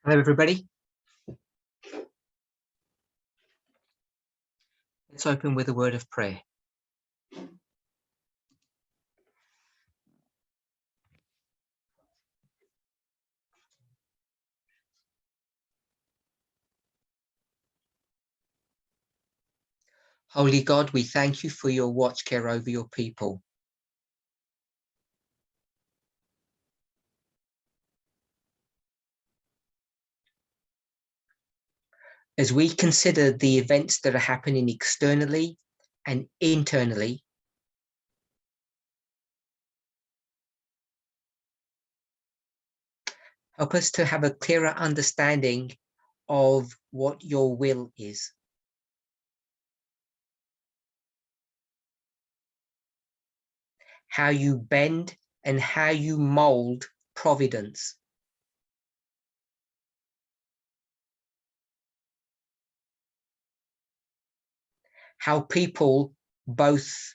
Hello, everybody. Let's open with a word of prayer. Holy God, we thank you for your watch care over your people. As we consider the events that are happening externally and internally, help us to have a clearer understanding of what your will is. How you bend and how you mold providence. How people, both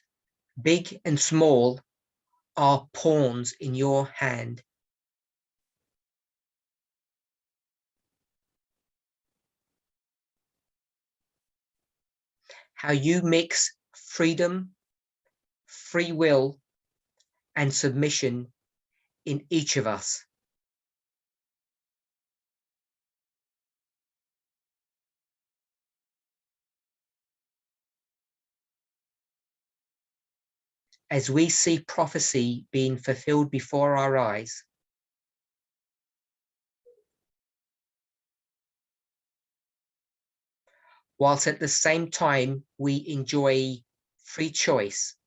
big and small, are pawns in your hand. How you mix freedom, free will, and submission in each of us. As we see prophecy being fulfilled before our eyes, whilst at the same time we enjoy free choice,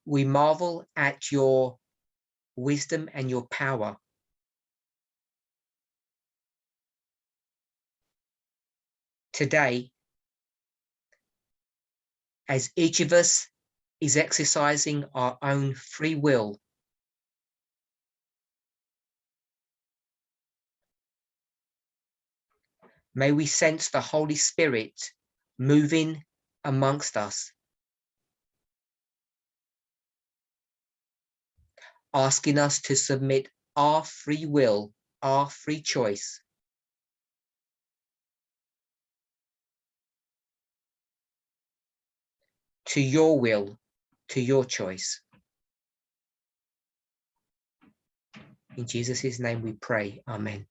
we marvel at your wisdom and your power. Today, as each of us is exercising our own free will, may we sense the Holy Spirit moving amongst us, asking us to submit our free will, our free choice, to your will, to your choice. In Jesus' name we pray, amen.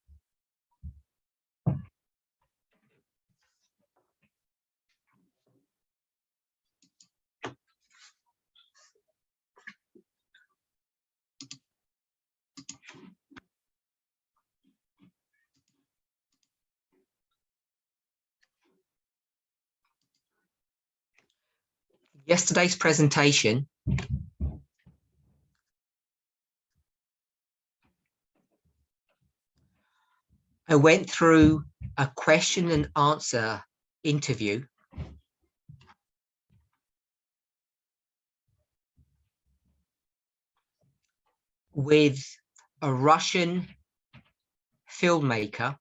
Yesterday's presentation, I went through a question and answer interview with a Russian filmmaker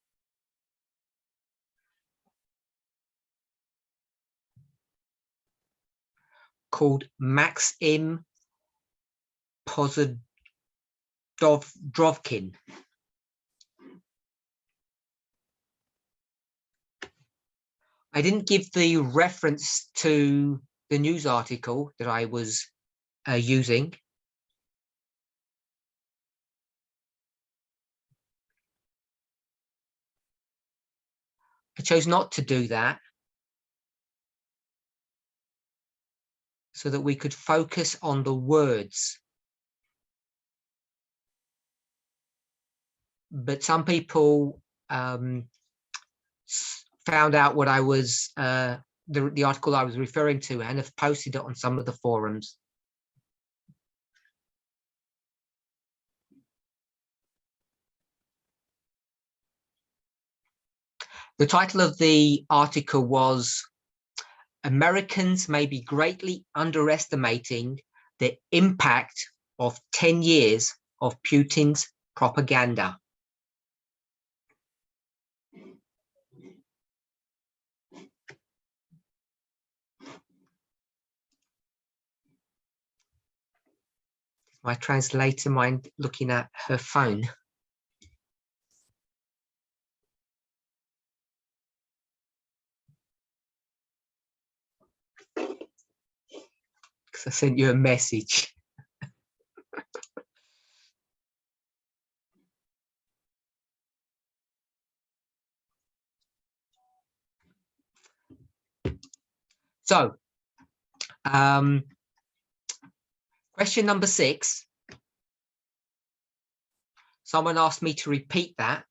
called Maxim Pozodrovkin. I didn't give the reference to the news article that I was using. I chose not to do that so that we could focus on the words. But some people found out what I was, the article I was referring to, and have posted it on some of the forums. The title of the article was "Americans may be greatly underestimating the impact of 10 years of Putin's propaganda." My translator mind looking at her phone. Because I sent you a message. So, question number 6. Someone asked me to repeat that.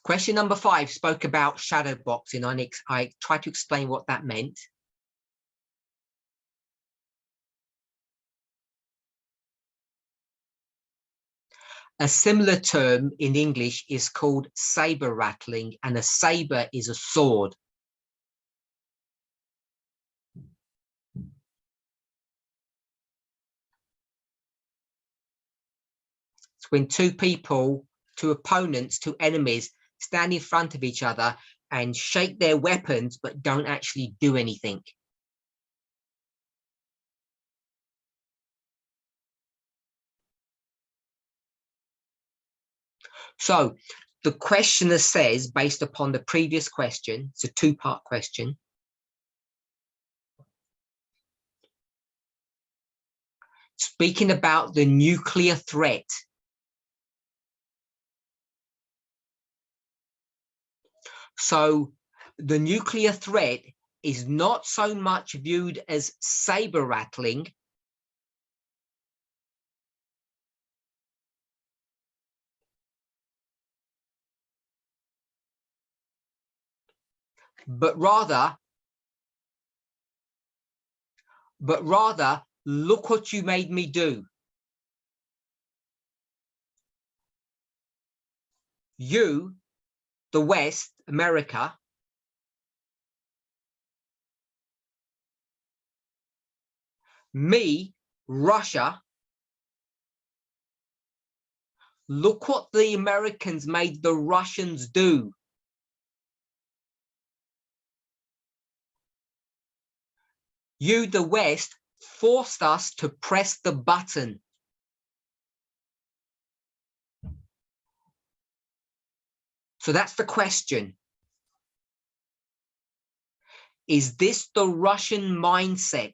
Question number 5 spoke about shadow boxing. I tried to explain what that meant. A similar term in English is called saber rattling, and a saber is a sword. It's when two people, two opponents, two enemies stand in front of each other and shake their weapons but don't actually do anything. So the questioner says, based upon the previous question, it's a two-part question, speaking about the nuclear threat. So the nuclear threat is not so much viewed as saber rattling, but rather, look what you made me do. You, the West, America, me, Russia, look what the Americans made the Russians do. You, the West, forced us to press the button. So that's the question. Is this the Russian mindset?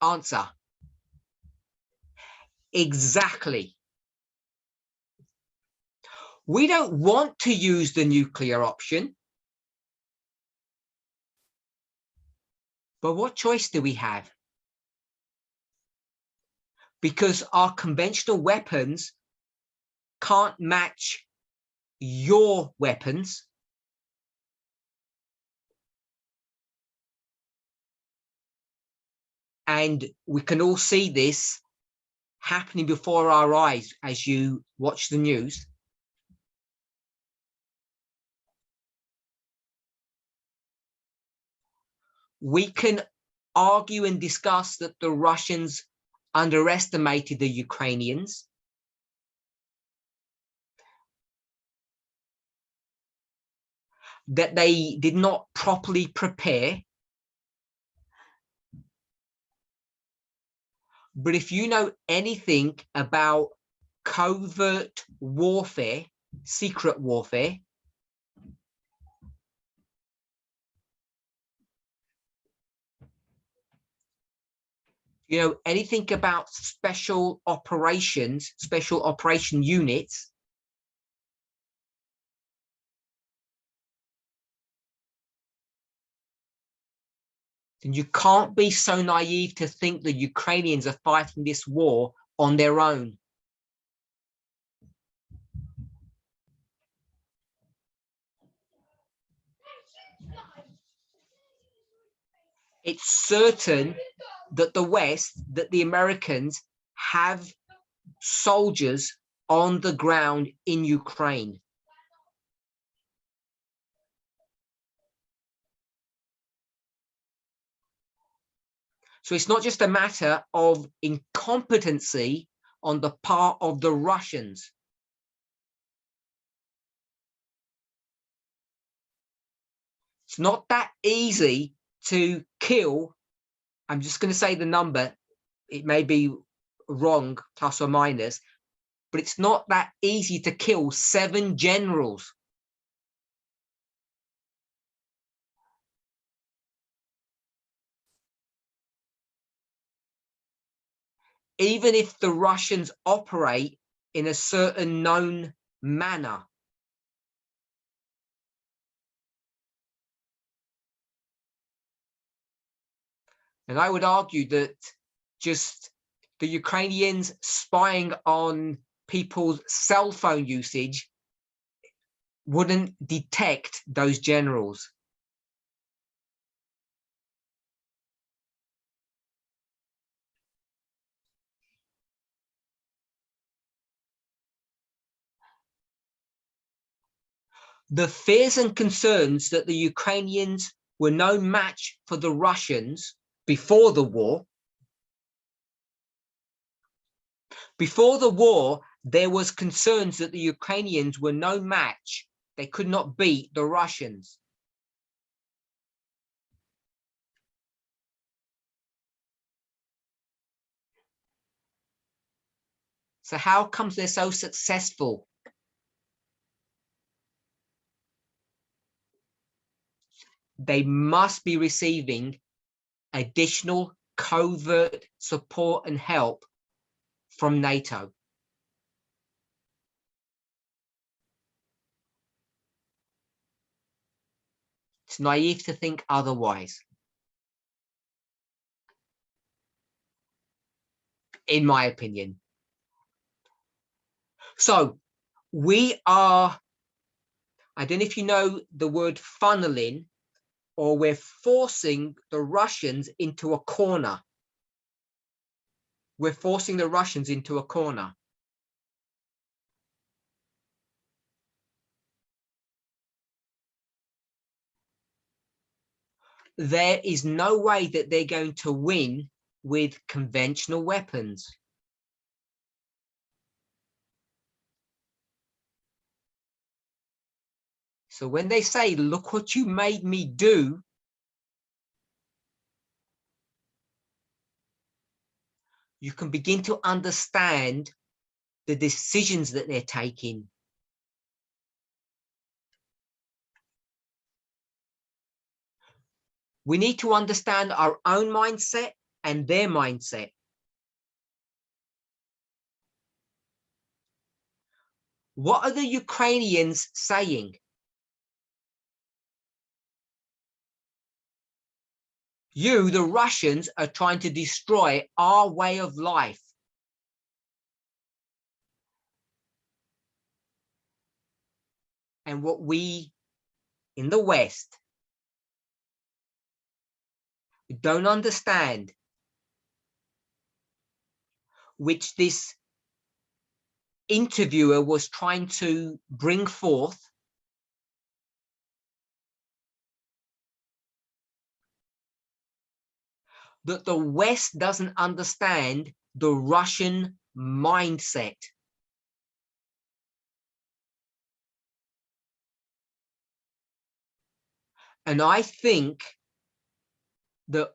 Answer. Exactly. We don't want to use the nuclear option. But what choice do we have? Because our conventional weapons can't match your weapons. And we can all see this happening before our eyes as you watch the news. We can argue and discuss that the Russians underestimated the Ukrainians. That they did not properly prepare. But if you know anything about covert warfare, secret warfare, you know anything about special operations, special operation units, then you can't be so naive to think the Ukrainians are fighting this war on their own. It's certain that the West, that the Americans have soldiers on the ground in Ukraine. So it's not just a matter of incompetency on the part of the Russians. It's not that easy to kill. I'm just going to say the number. It may be wrong, plus or minus, but it's not that easy to kill 7 generals. Even if the Russians operate in a certain known manner. And I would argue that just the Ukrainians spying on people's cell phone usage wouldn't detect those generals. The fears and concerns that the Ukrainians were no match for the Russians before the war. Before the war, there was concerns that the Ukrainians were no match. They could not beat the Russians. So how comes they're so successful? They must be receiving additional covert support and help from NATO. It's naive to think otherwise, in my opinion. So we are, I don't know if you know the word funneling, or we're forcing the Russians into a corner. We're forcing the Russians into a corner. There is no way that they're going to win with conventional weapons. So when they say, look what you made me do, you can begin to understand the decisions that they're taking. We need to understand our own mindset and their mindset. What are the Ukrainians saying? You, the Russians, are trying to destroy our way of life. And what we in the West don't understand, which this interviewer was trying to bring forth, that the West doesn't understand the Russian mindset. And I think that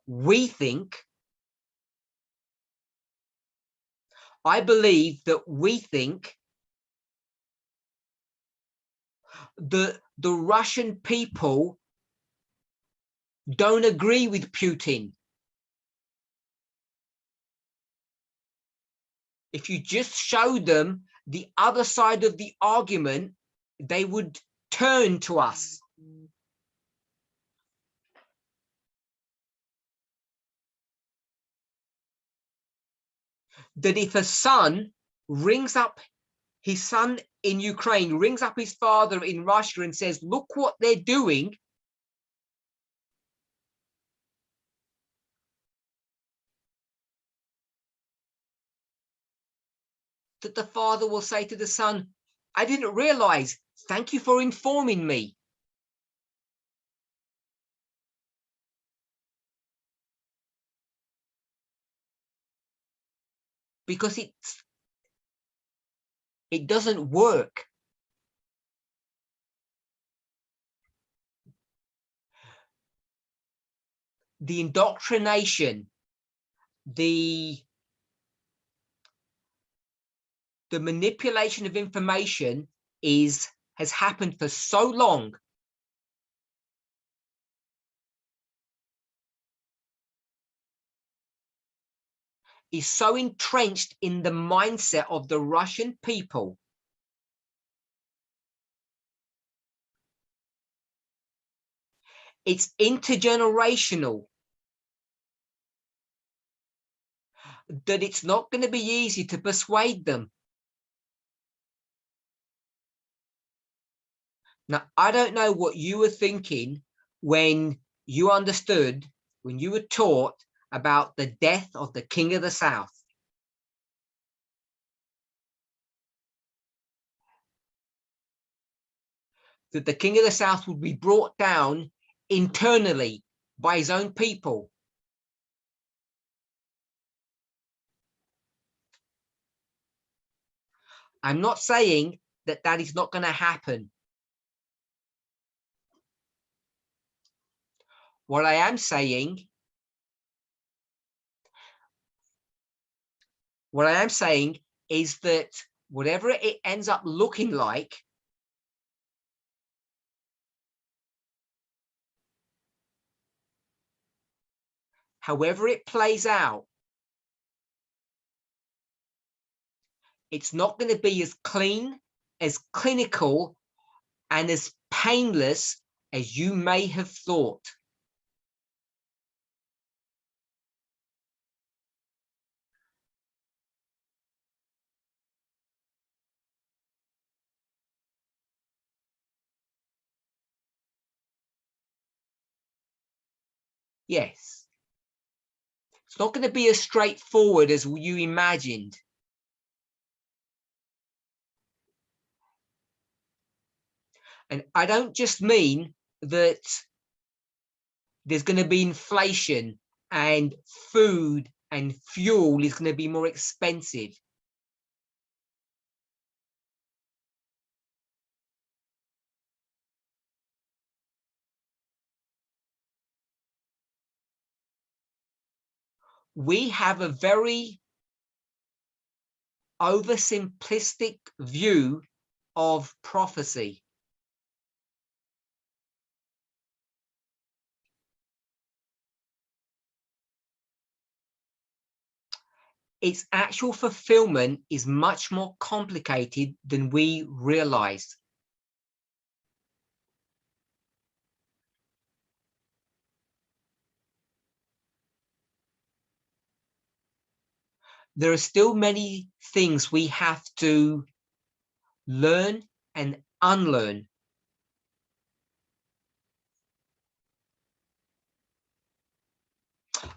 I believe that we think that the Russian people don't agree with Putin. If you just show them the other side of the argument, they would turn to us. That if a son rings up his son in Ukraine, rings up his father in Russia and says, look what they're doing, that the father will say to the son, I didn't realize. Thank you for informing me. Because it doesn't work. The indoctrination, the manipulation of information has happened for so long is so entrenched in the mindset of the Russian people it's intergenerational, that it's not going to be easy to persuade them. Now, I don't know what you were thinking when you understood, when you were taught about the death of the King of the South. That the King of the South would be brought down internally by his own people. I'm not saying that that is not going to happen. What I am saying is that whatever it ends up looking like, however it plays out, it's not going to be as clean, as clinical, and as painless as you may have thought. Yes. It's not going to be as straightforward as you imagined. And I don't just mean that there's going to be inflation and food and fuel is going to be more expensive. We have a very oversimplistic view of prophecy. Its actual fulfillment is much more complicated than we realize. There are still many things we have to learn and unlearn.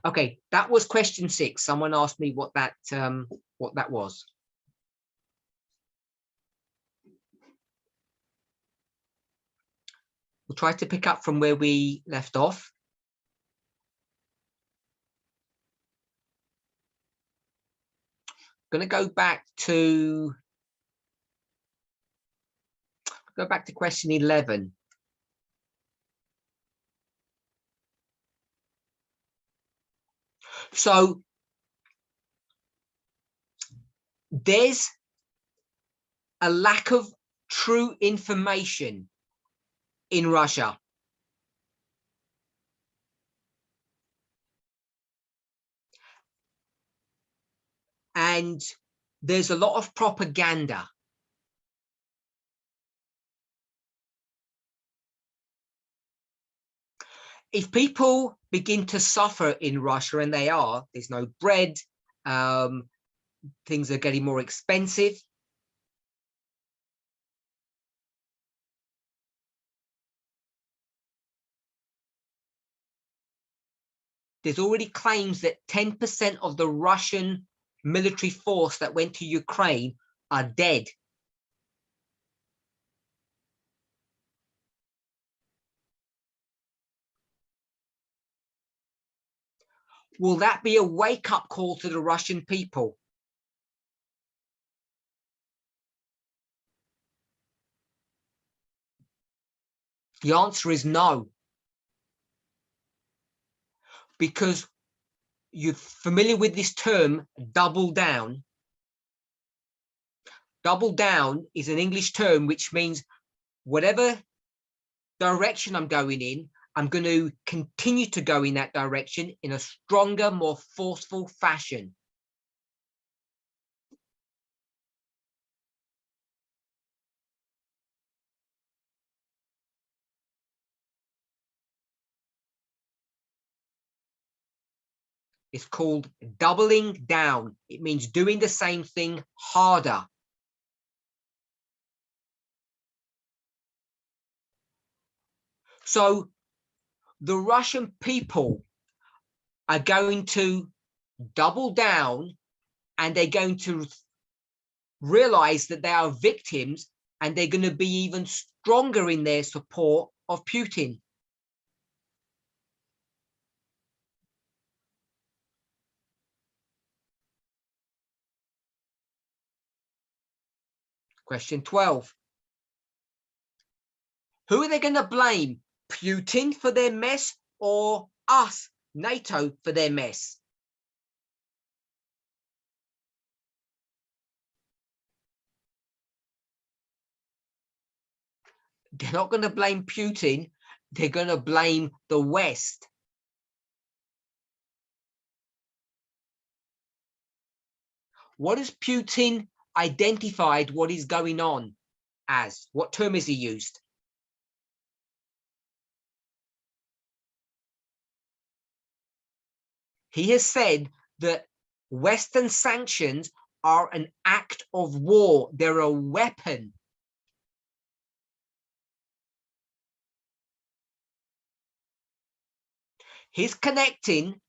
Okay, that was question 6. Someone asked me what that was. We'll try to pick up from where we left off. Going to go back to question 11. So there's a lack of true information in Russia. And there's a lot of propaganda. If people begin to suffer in Russia, and they are, there's no bread, things are getting more expensive. There's already claims that 10% of the Russian military force that went to Ukraine are dead. Will that be a wake-up call to the Russian people? The answer is no. Because you're familiar with this term, double down. Double down is an English term which means whatever direction I'm going in, I'm going to continue to go in that direction in a stronger, more forceful fashion. It's called doubling down. It means doing the same thing harder. So the Russian people are going to double down, and they're going to realize that they are victims, and they're going to be even stronger in their support of Putin. Question 12. Who are they going to blame? Putin for their mess, or us, NATO, for their mess? They're not going to blame Putin. They're going to blame the West. What has Putin identified what is going on as? What term has he used? He has said that Western sanctions are an act of war. They're a weapon. He's connecting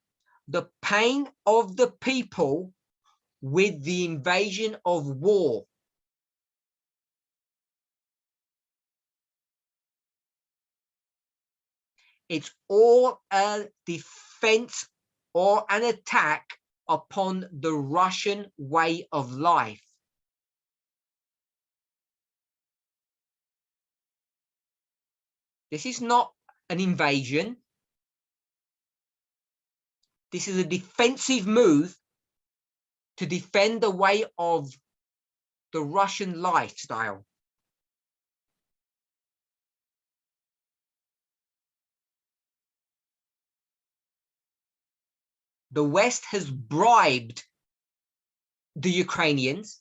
the pain of the people with the invasion of war. It's all a defense or an attack upon the Russian way of life. This is not an invasion. This is a defensive move to defend the way of the Russian lifestyle. The West has bribed the Ukrainians,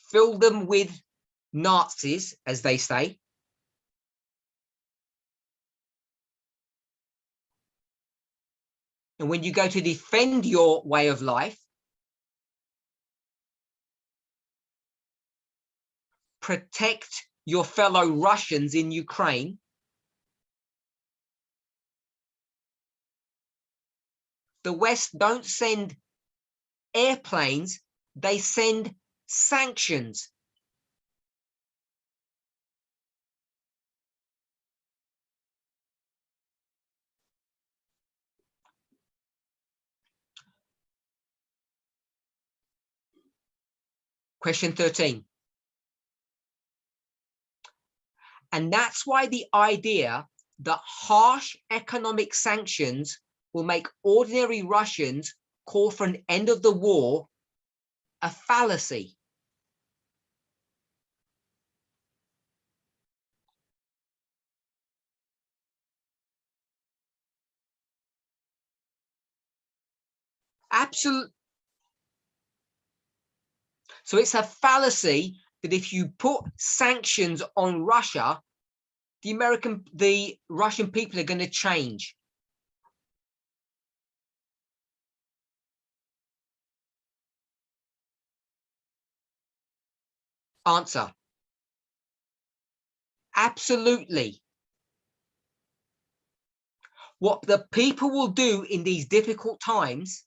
filled them with Nazis, as they say, and when you go to defend your way of life, protect your fellow Russians in Ukraine, the West don't send airplanes, they send sanctions. Question 13. And that's why the idea that harsh economic sanctions will make ordinary Russians call for an end of the war a fallacy. Absolute. So it's a fallacy that if you put sanctions on Russia, the Russian people are going to change. Answer. Absolutely. What the people will do in these difficult times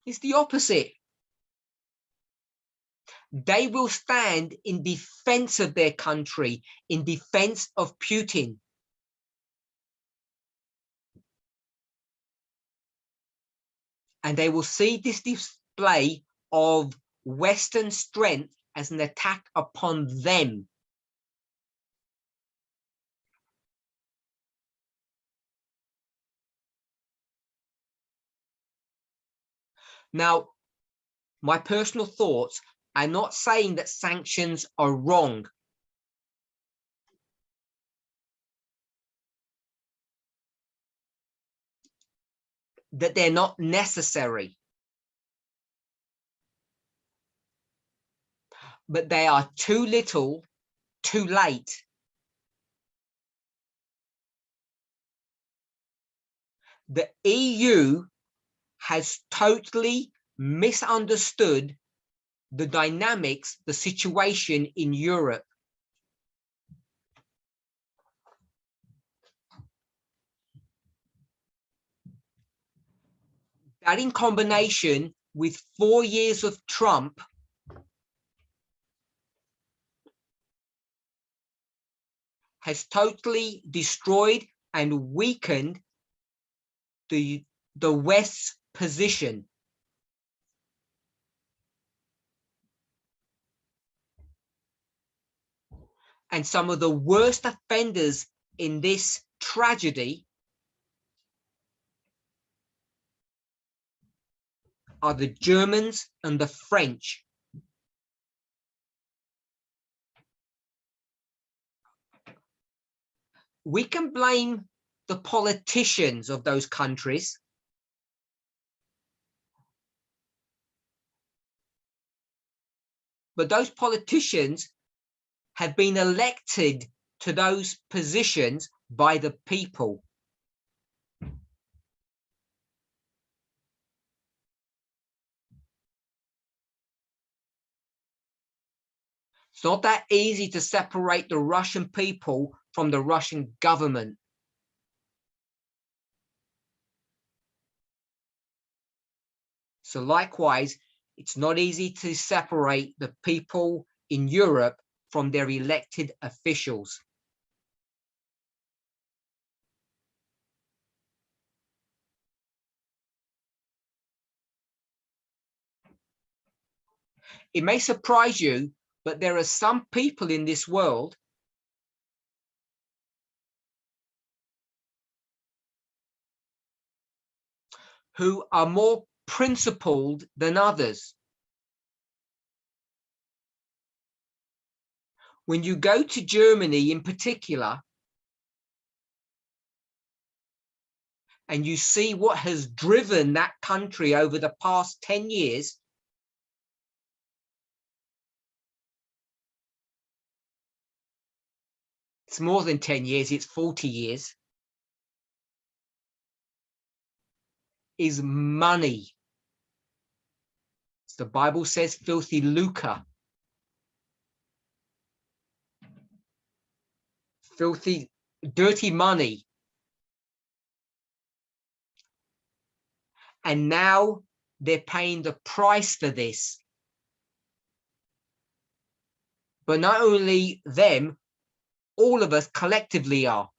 is the opposite. They will stand in defense of their country, in defense of Putin. And they will see this display of Western strength as an attack upon them. Now, my personal thoughts, I'm not saying that sanctions are wrong. That they're not necessary. But they are too little, too late. The EU has totally misunderstood the dynamics, the situation in Europe. That in combination with 4 years of Trump has totally destroyed and weakened the West's position. And some of the worst offenders in this tragedy are the Germans and the French. We can blame the politicians of those countries, but those politicians have been elected to those positions by the people. It's not that easy to separate the Russian people from the Russian government. So likewise, it's not easy to separate the people in Europe from their elected officials. It may surprise you, but there are some people in this world who are more principled than others. When you go to Germany in particular, and you see what has driven that country over the past 10 years, it's more than 10 years, it's 40 years, is money. The Bible says filthy lucre. Filthy, dirty money. And now they're paying the price for this. But not only them, all of us collectively are.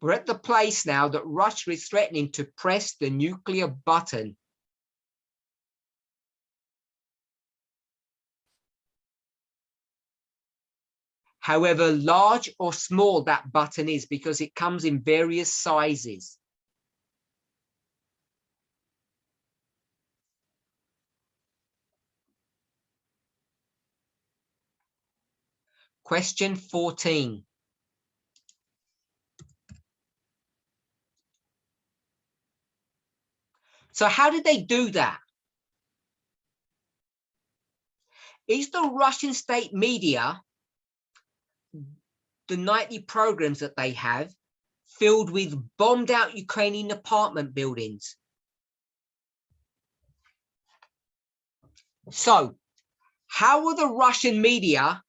We're at the place now that Russia is threatening to press the nuclear button. However large or small that button is, because it comes in various sizes. Question 14. So how did they do that? Is the Russian state media, the nightly programs that they have, filled with bombed out Ukrainian apartment buildings? So How are the Russian media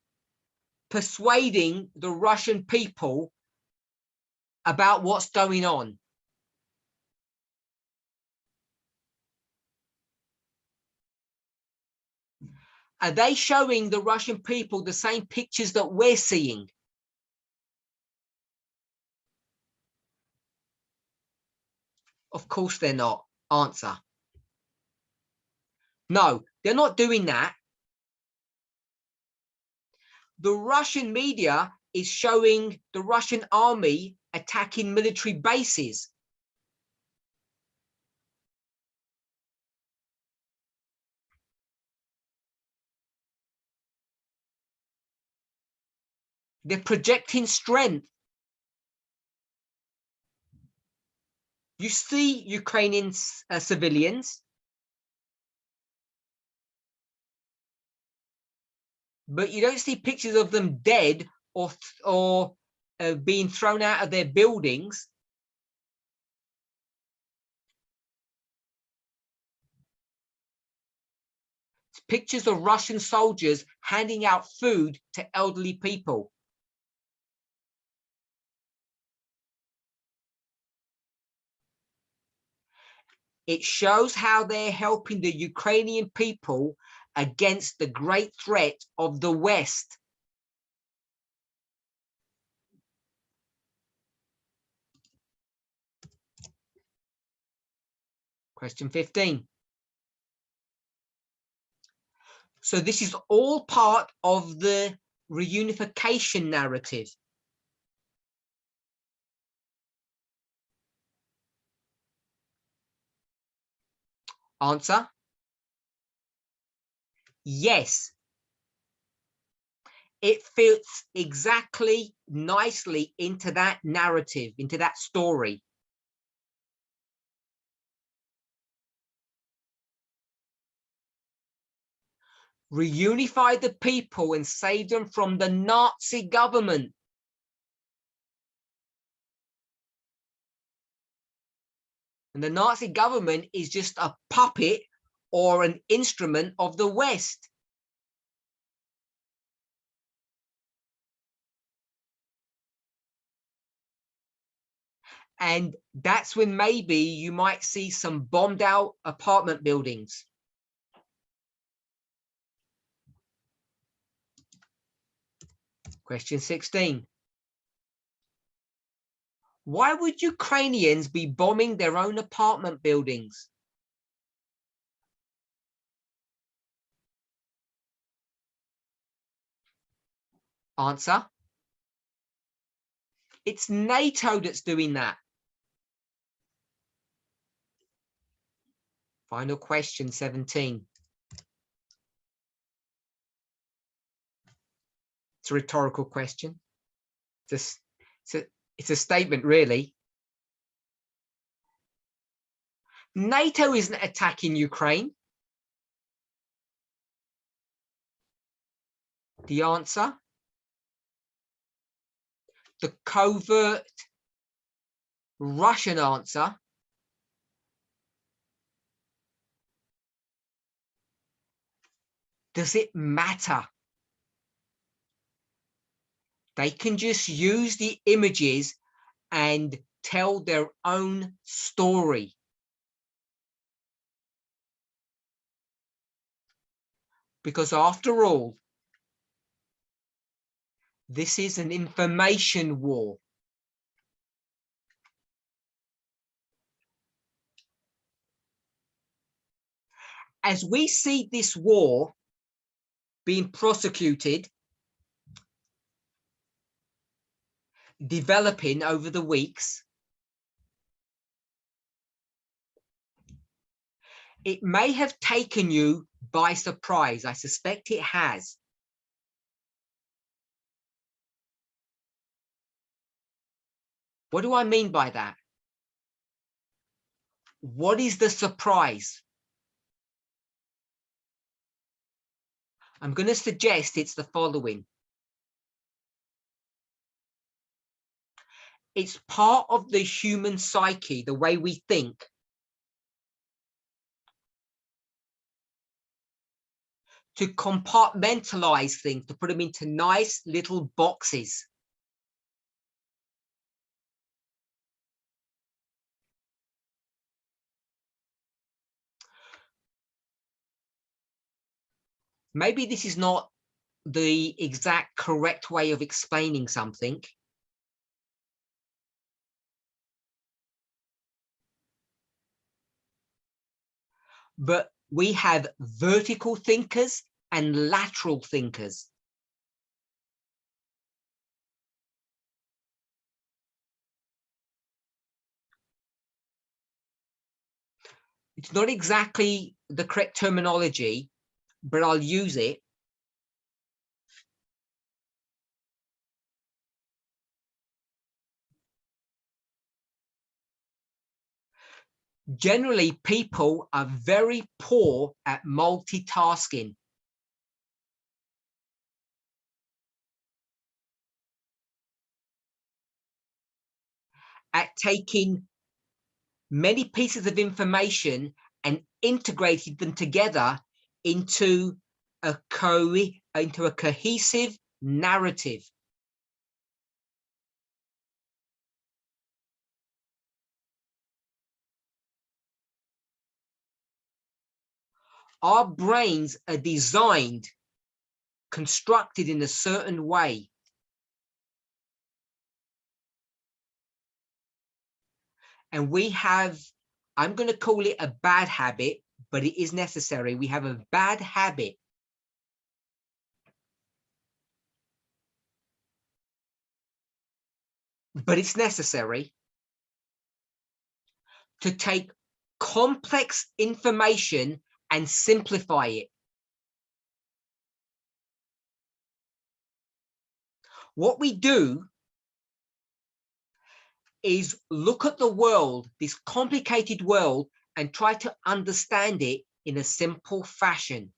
persuading the Russian people about what's going on? Are they showing the Russian people the same pictures that we're seeing? Of course they're not. Answer. No, they're not doing that. The Russian media is showing the Russian army attacking military bases. They're projecting strength. You see Ukrainian civilians, but you don't see pictures of them dead or being thrown out of their buildings. It's pictures of Russian soldiers handing out food to elderly people. It shows how they're helping the Ukrainian people against the great threat of the West. Question 15. So this is all part of the reunification narrative. Answer. Yes. It fits exactly nicely into that narrative, into that story. Reunify the people and save them from the Nazi government. And the Nazi government is just a puppet or an instrument of the West. And that's when maybe you might see some bombed out apartment buildings. Question 16. Why would Ukrainians be bombing their own apartment buildings? Answer. It's NATO that's doing that. Final question 17. It's a rhetorical question. It's a statement, really. NATO isn't attacking Ukraine. The answer. The covert Russian answer. Does it matter? They can just use the images and tell their own story. Because after all, this is an information war. As we see this war being prosecuted, developing over the weeks, it may have taken you by surprise. I suspect it has. What do I mean by that? What is the surprise? I'm going to suggest it's the following. It's part of the human psyche, the way we think, to compartmentalize things, to put them into nice little boxes. Maybe this is not the exact correct way of explaining something. But we have vertical thinkers and lateral thinkers. It's not exactly the correct terminology, but I'll use it. Generally, people are very poor at multitasking. At taking many pieces of information and integrating them together into a cohesive narrative. Our brains are designed, constructed in a certain way. And we have, I'm going to call it a bad habit, but it is necessary. We have a bad habit but it's necessary to take complex information and simplify it. What we do is look at the world, this complicated world, and try to understand it in a simple fashion.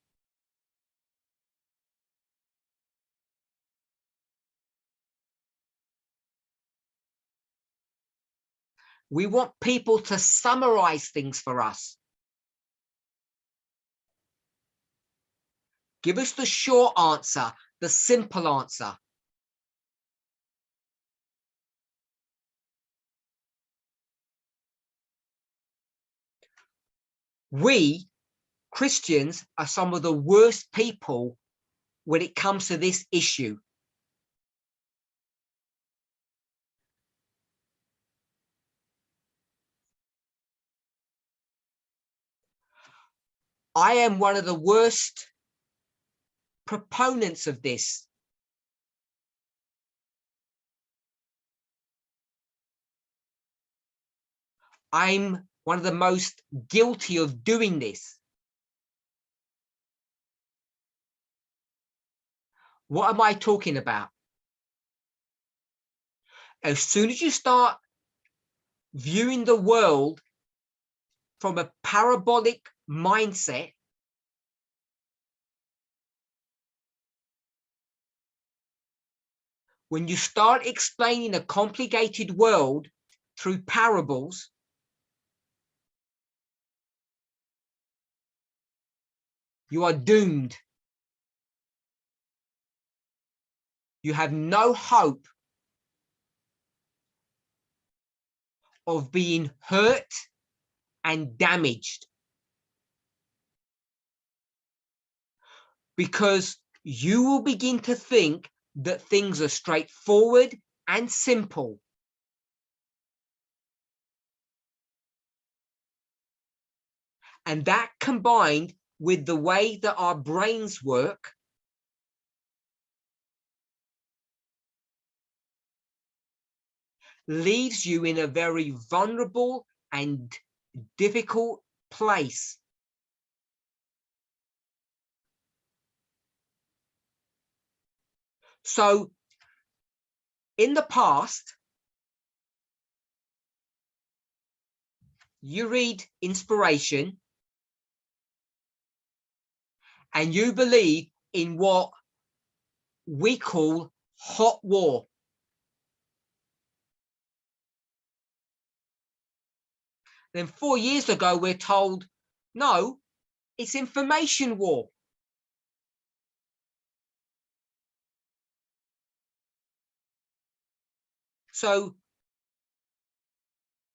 We want people to summarize things for us. Give us the short answer, the simple answer. We, Christians, are some of the worst people when it comes to this issue. I am one of the worst proponents of this. I'm one of the most guilty of doing this. What am I talking about? As soon as you start viewing the world from a parabolic mindset, when you start explaining a complicated world through parables, you are doomed. You have no hope of being hurt and damaged, because you will begin to think that things are straightforward and simple. And that, combined with the way that our brains work, leaves you in a very vulnerable and difficult place. So in the past, you read inspiration and you believe in what we call hot war. Then 4 years ago, we're told, no, it's information war. So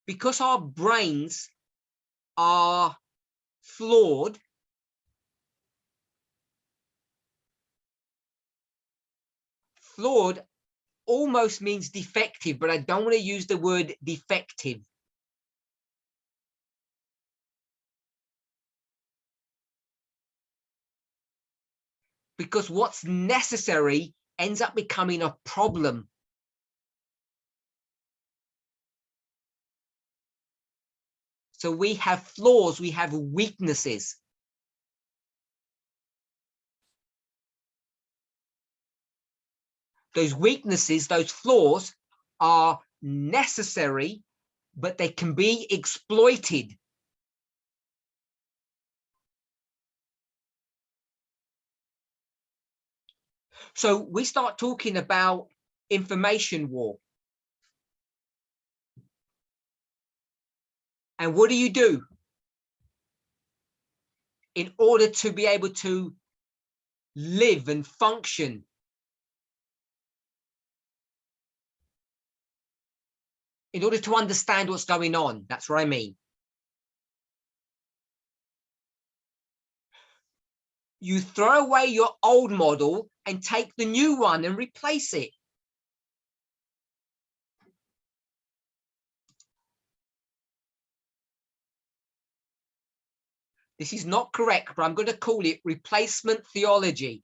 because our brains are flawed, flawed almost means defective, but I don't want to use the word defective. Because what's necessary ends up becoming a problem. So we have flaws, we have weaknesses. Those weaknesses, those flaws are necessary, but they can be exploited. So we start talking about information war. And what do? In order to be able to live and function? In order to understand what's going on, that's what I mean. You throw away your old model and take the new one and replace it. This is not correct, but I'm going to call it replacement theology.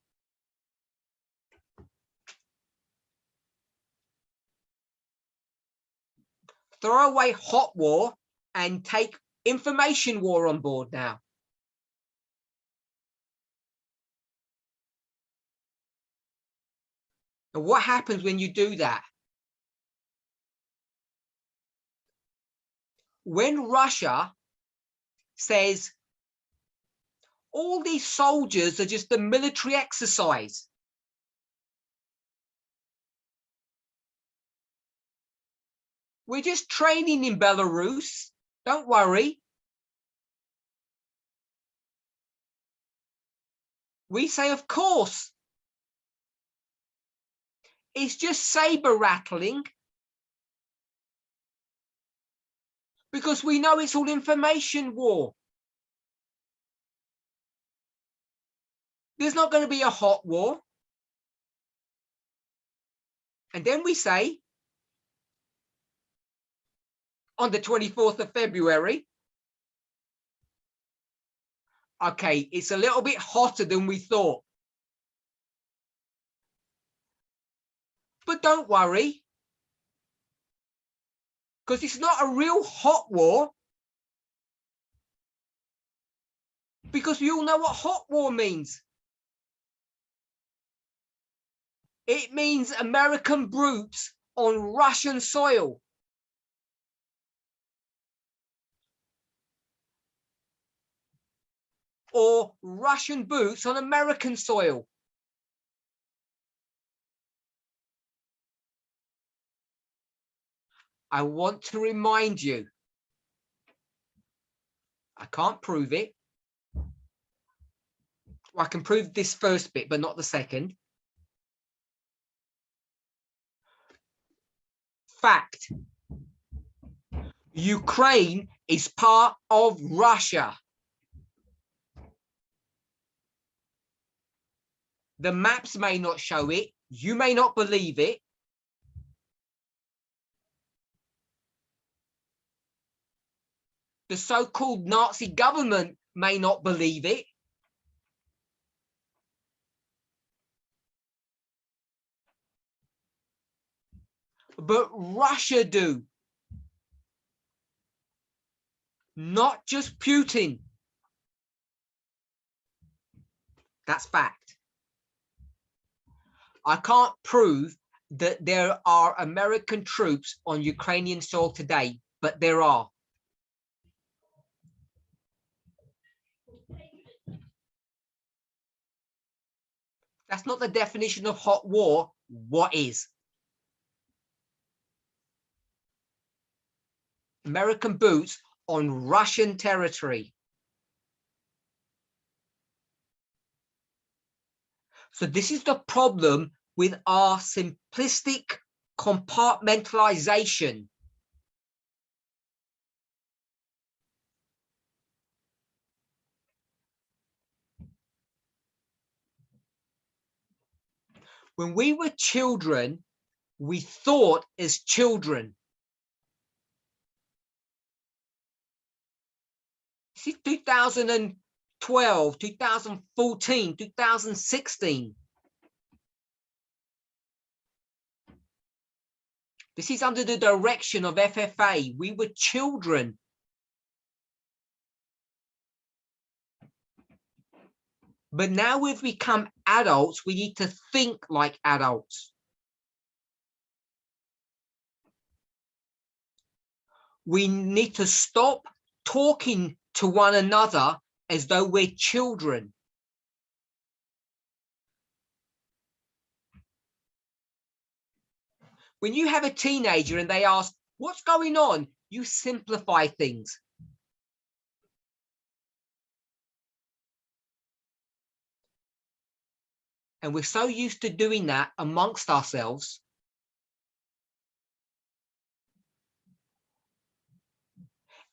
Throw away hot war and take information war on board now. And what happens when you do that? When Russia says all these soldiers are just a military exercise, we're just training in Belarus, don't worry. We say, of course. It's just saber rattling. Because we know it's all information war. There's not going to be a hot war. And then we say, on the 24th of February, okay, it's a little bit hotter than we thought. But don't worry, because it's not a real hot war. Because we all know what hot war means. It means American brutes on Russian soil. Or Russian boots on American soil. I want to remind you, I can't prove it. Well, I can prove this first bit, but not the second. Fact. Ukraine is part of Russia. The maps may not show it. You may not believe it. The so-called Nazi government may not believe it. But Russia do. Not just Putin. That's fact. I can't prove that there are American troops on Ukrainian soil today, but there are. That's not the definition of hot war. What is? American boots on Russian territory. So this is the problem with our simplistic compartmentalization. When we were children, we thought as children. This is 2012, 2014, 2016. This is under the direction of FFA. We were children. But now we've become adults, we need to think like adults. We need to stop talking to one another as though we're children. When you have a teenager and they ask, what's going on? You simplify things. And we're so used to doing that amongst ourselves.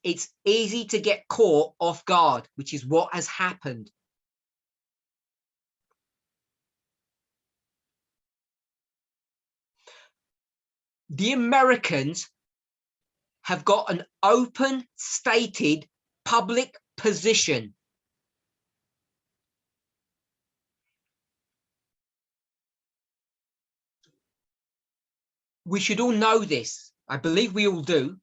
It's easy to get caught off guard, which is what has happened. The Americans have got an open, stated public position. We should all know this. I believe we all do.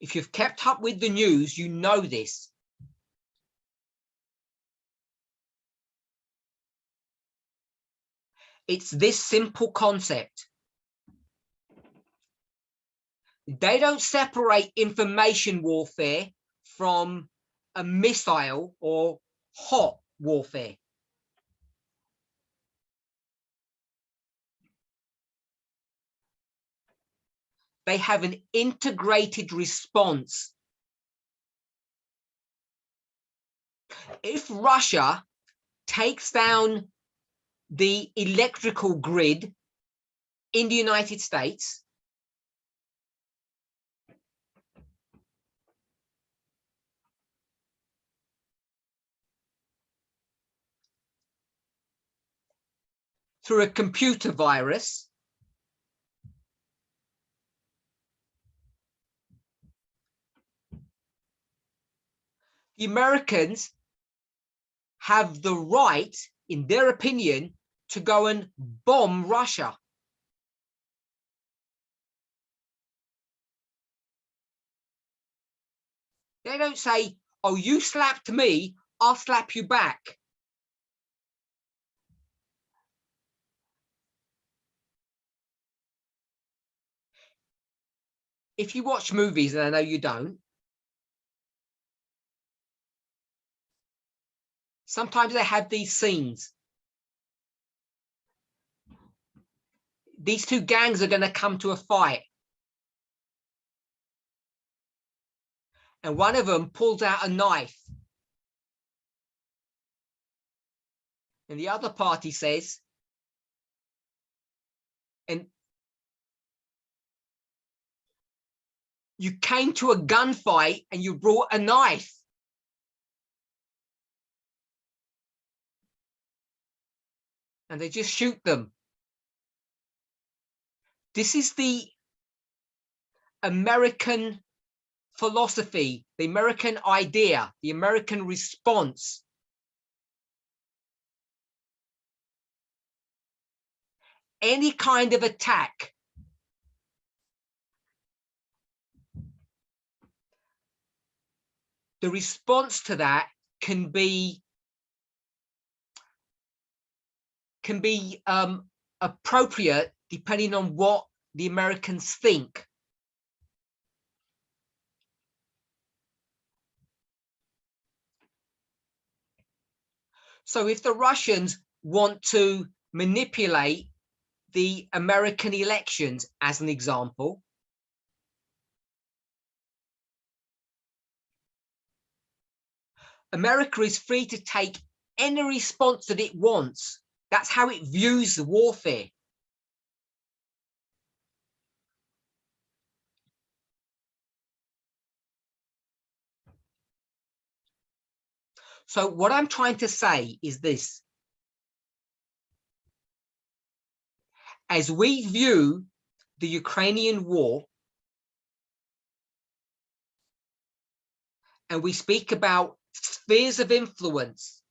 If you've kept up with the news, you know this. It's this simple concept. They don't separate information warfare from a missile or hot warfare. They have an integrated response. If Russia takes down the electrical grid in the United States, through a computer virus, the Americans have the right, in their opinion, to go and bomb Russia. They don't say, oh, you slapped me, I'll slap you back. If you watch movies, and I know you don't, sometimes they have these scenes. These two gangs are going to come to a fight. And one of them pulls out a knife. And the other party says, and you came to a gunfight and you brought a knife. And they just shoot them. This is the American philosophy, the American idea, the American response. Any kind of attack, the response to that can be appropriate depending on what the Americans think. So if the Russians want to manipulate the American elections, as an example, America is free to take any response that it wants. That's how it views the warfare. So what I'm trying to say is this. As we view the Ukrainian war, and we speak about spheres of influence,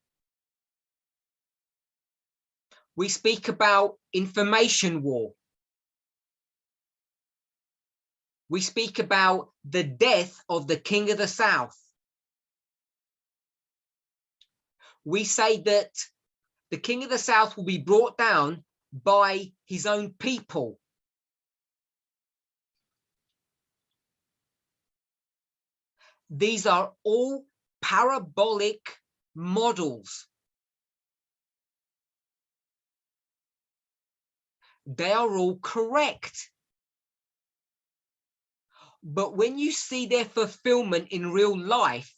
we speak about information war, we speak about the death of the King of the South. We say that the King of the South will be brought down by his own people. These are all parabolic models. They are all correct. But when you see their fulfillment in real life,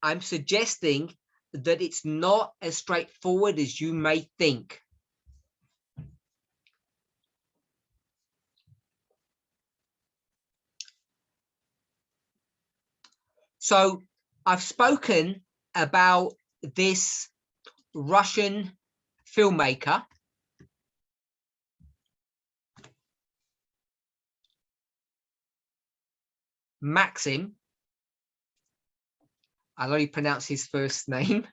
I'm suggesting that it's not as straightforward as you may think. So I've spoken about this Russian filmmaker, Maxim. I'll only pronounce his first name.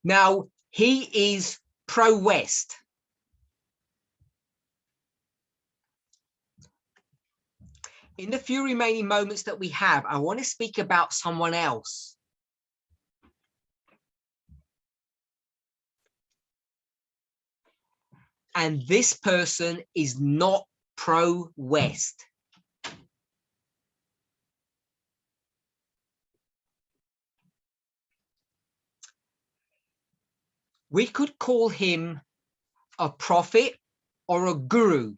Now, he is pro-West. In the few remaining moments that we have, I want to speak about someone else. And this person is not pro-West. We could call him a prophet or a guru.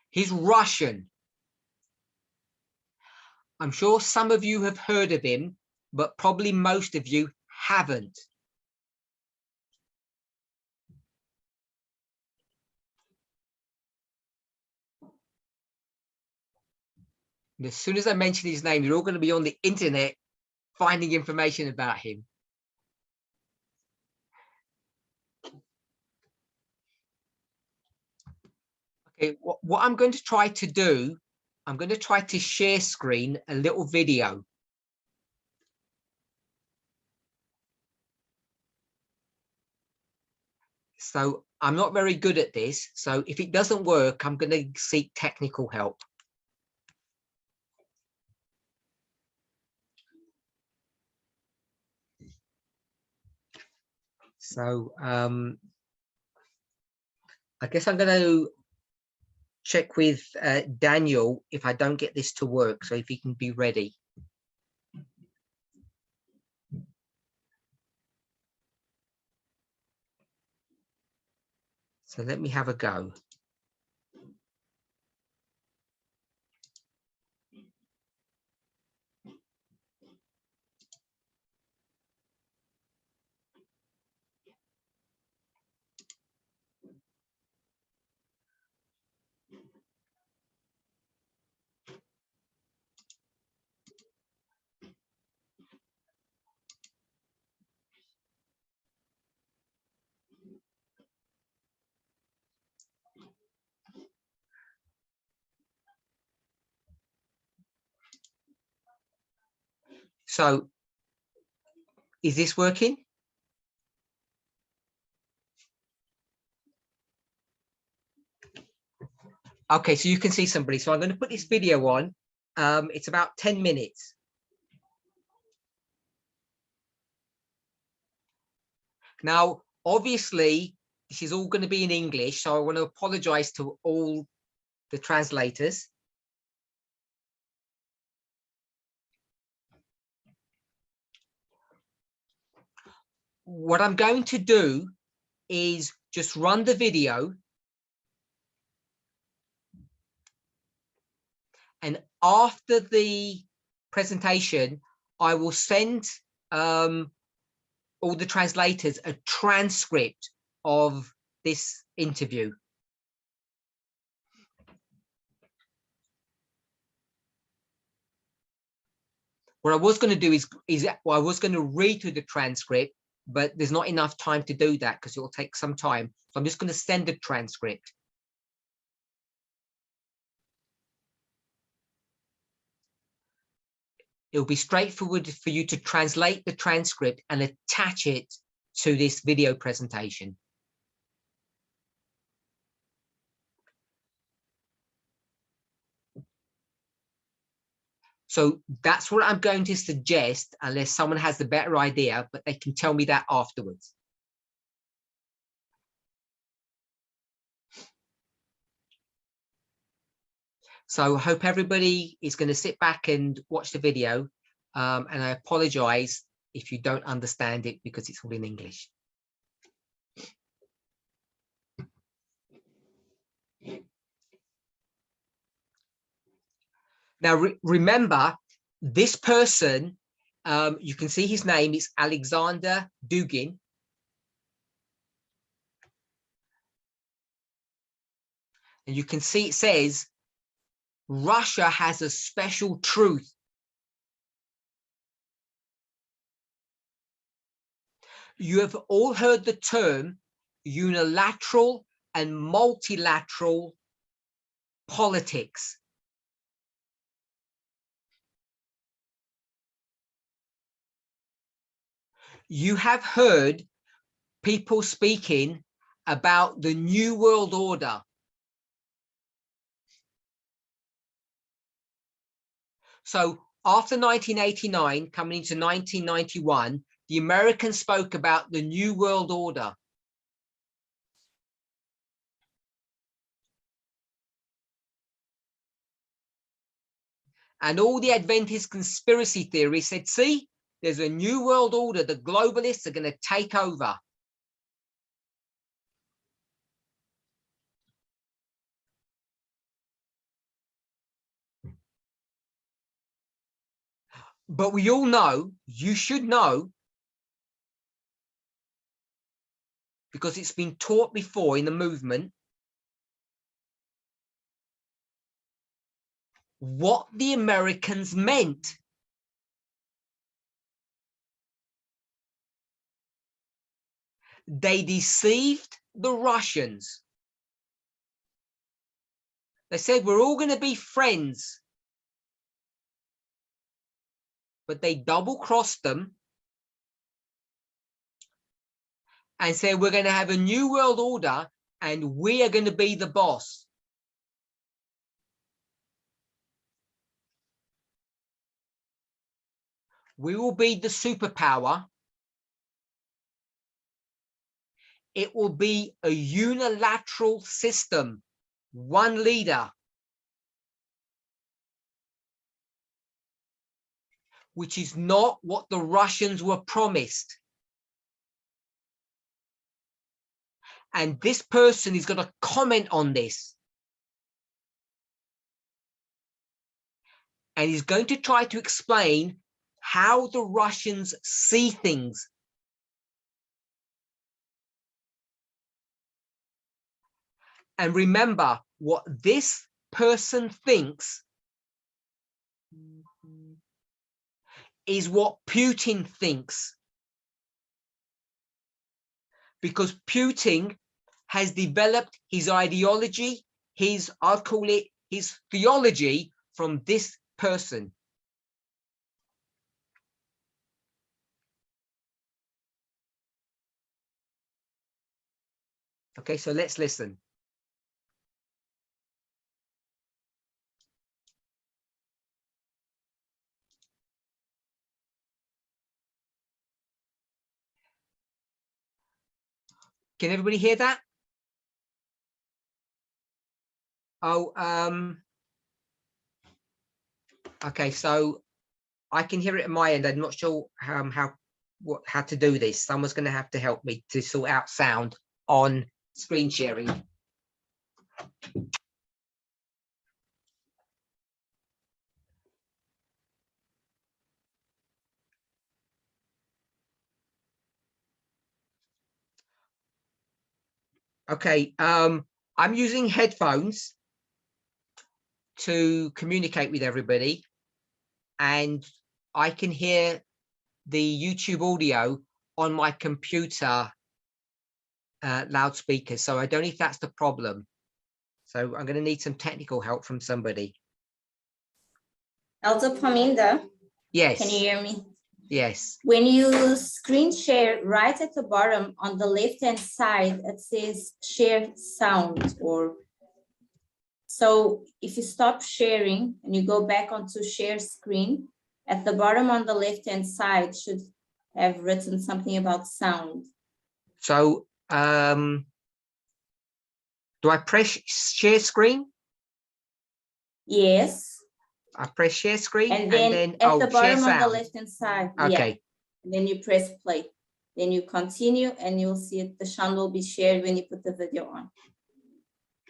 He's Russian. I'm sure some of you have heard of him, but probably most of you haven't. And as soon as I mention his name, you're all going to be on the internet finding information about him. Okay, what I'm going to try to do, I'm going to try to share screen a little video. So I'm not very good at this. So if it doesn't work, I'm going to seek technical help. So I guess I'm going to check with Daniel if I don't get this to work. So if he can be ready. So let me have a go. So is this working? Okay, so you can see somebody. So I'm going to put this video on. It's about 10 minutes. Now, obviously, this is all going to be in English, so I want to apologize to all the translators. What I'm going to do is just run the video And after the presentation, I will send all the translators a transcript of this interview. What I was going to do is well, I was going to read through the transcript, but there's not enough time to do that because it will take some time. So I'm just going to send a transcript. It'll be straightforward for you to translate the transcript and attach it to this video presentation. So that's what I'm going to suggest, unless someone has a better idea, but they can tell me that afterwards. So I hope everybody is going to sit back and watch the video. And I apologize if you don't understand it because it's all in English. Now, remember, this person, you can see his name is Alexander Dugin. And you can see it says, Russia has a special truth. You have all heard the term unilateral and multilateral politics. You have heard people speaking about the New World Order. So after 1989, coming into 1991, the Americans spoke about the New World Order. And all the Adventist conspiracy theories said, see, there's a New World Order. The globalists are going to take over. But we all know, you should know, because it's been taught before in the movement, what the Americans meant. They deceived the Russians. They said, we're all going to be friends. But they double-crossed them and said, we're going to have a new world order and we are going to be the boss. We will be the superpower. It will be a unilateral system, one leader, which is not what the Russians were promised. And this person is going to comment on this. And he's going to try to explain how the Russians see things. And remember, what this person thinks is what Putin thinks. Because Putin has developed his ideology, I'll call it his theology from this person. Okay, so let's listen. Can everybody hear that? Oh, okay, so I can hear it at my end. I'm not sure how to do this. Someone's going to have to help me to sort out sound on screen sharing. Okay, I'm using headphones to communicate with everybody, and I can hear the YouTube audio on my computer loudspeakers, so I don't know if that's the problem. So I'm going to need some technical help from somebody. Also, Parminder, Yes. can you hear me? Yes. When you screen share, right at the bottom on the left-hand side, it says share sound. Or so if you stop sharing and you go back onto share screen, at the bottom on the left-hand side should have written something about sound. So do I press share screen? Yes. I press share screen And then at the bottom on the left-hand side, okay. Yeah. And then you press play. Then you continue and you'll see it. The sound will be shared when you put the video on.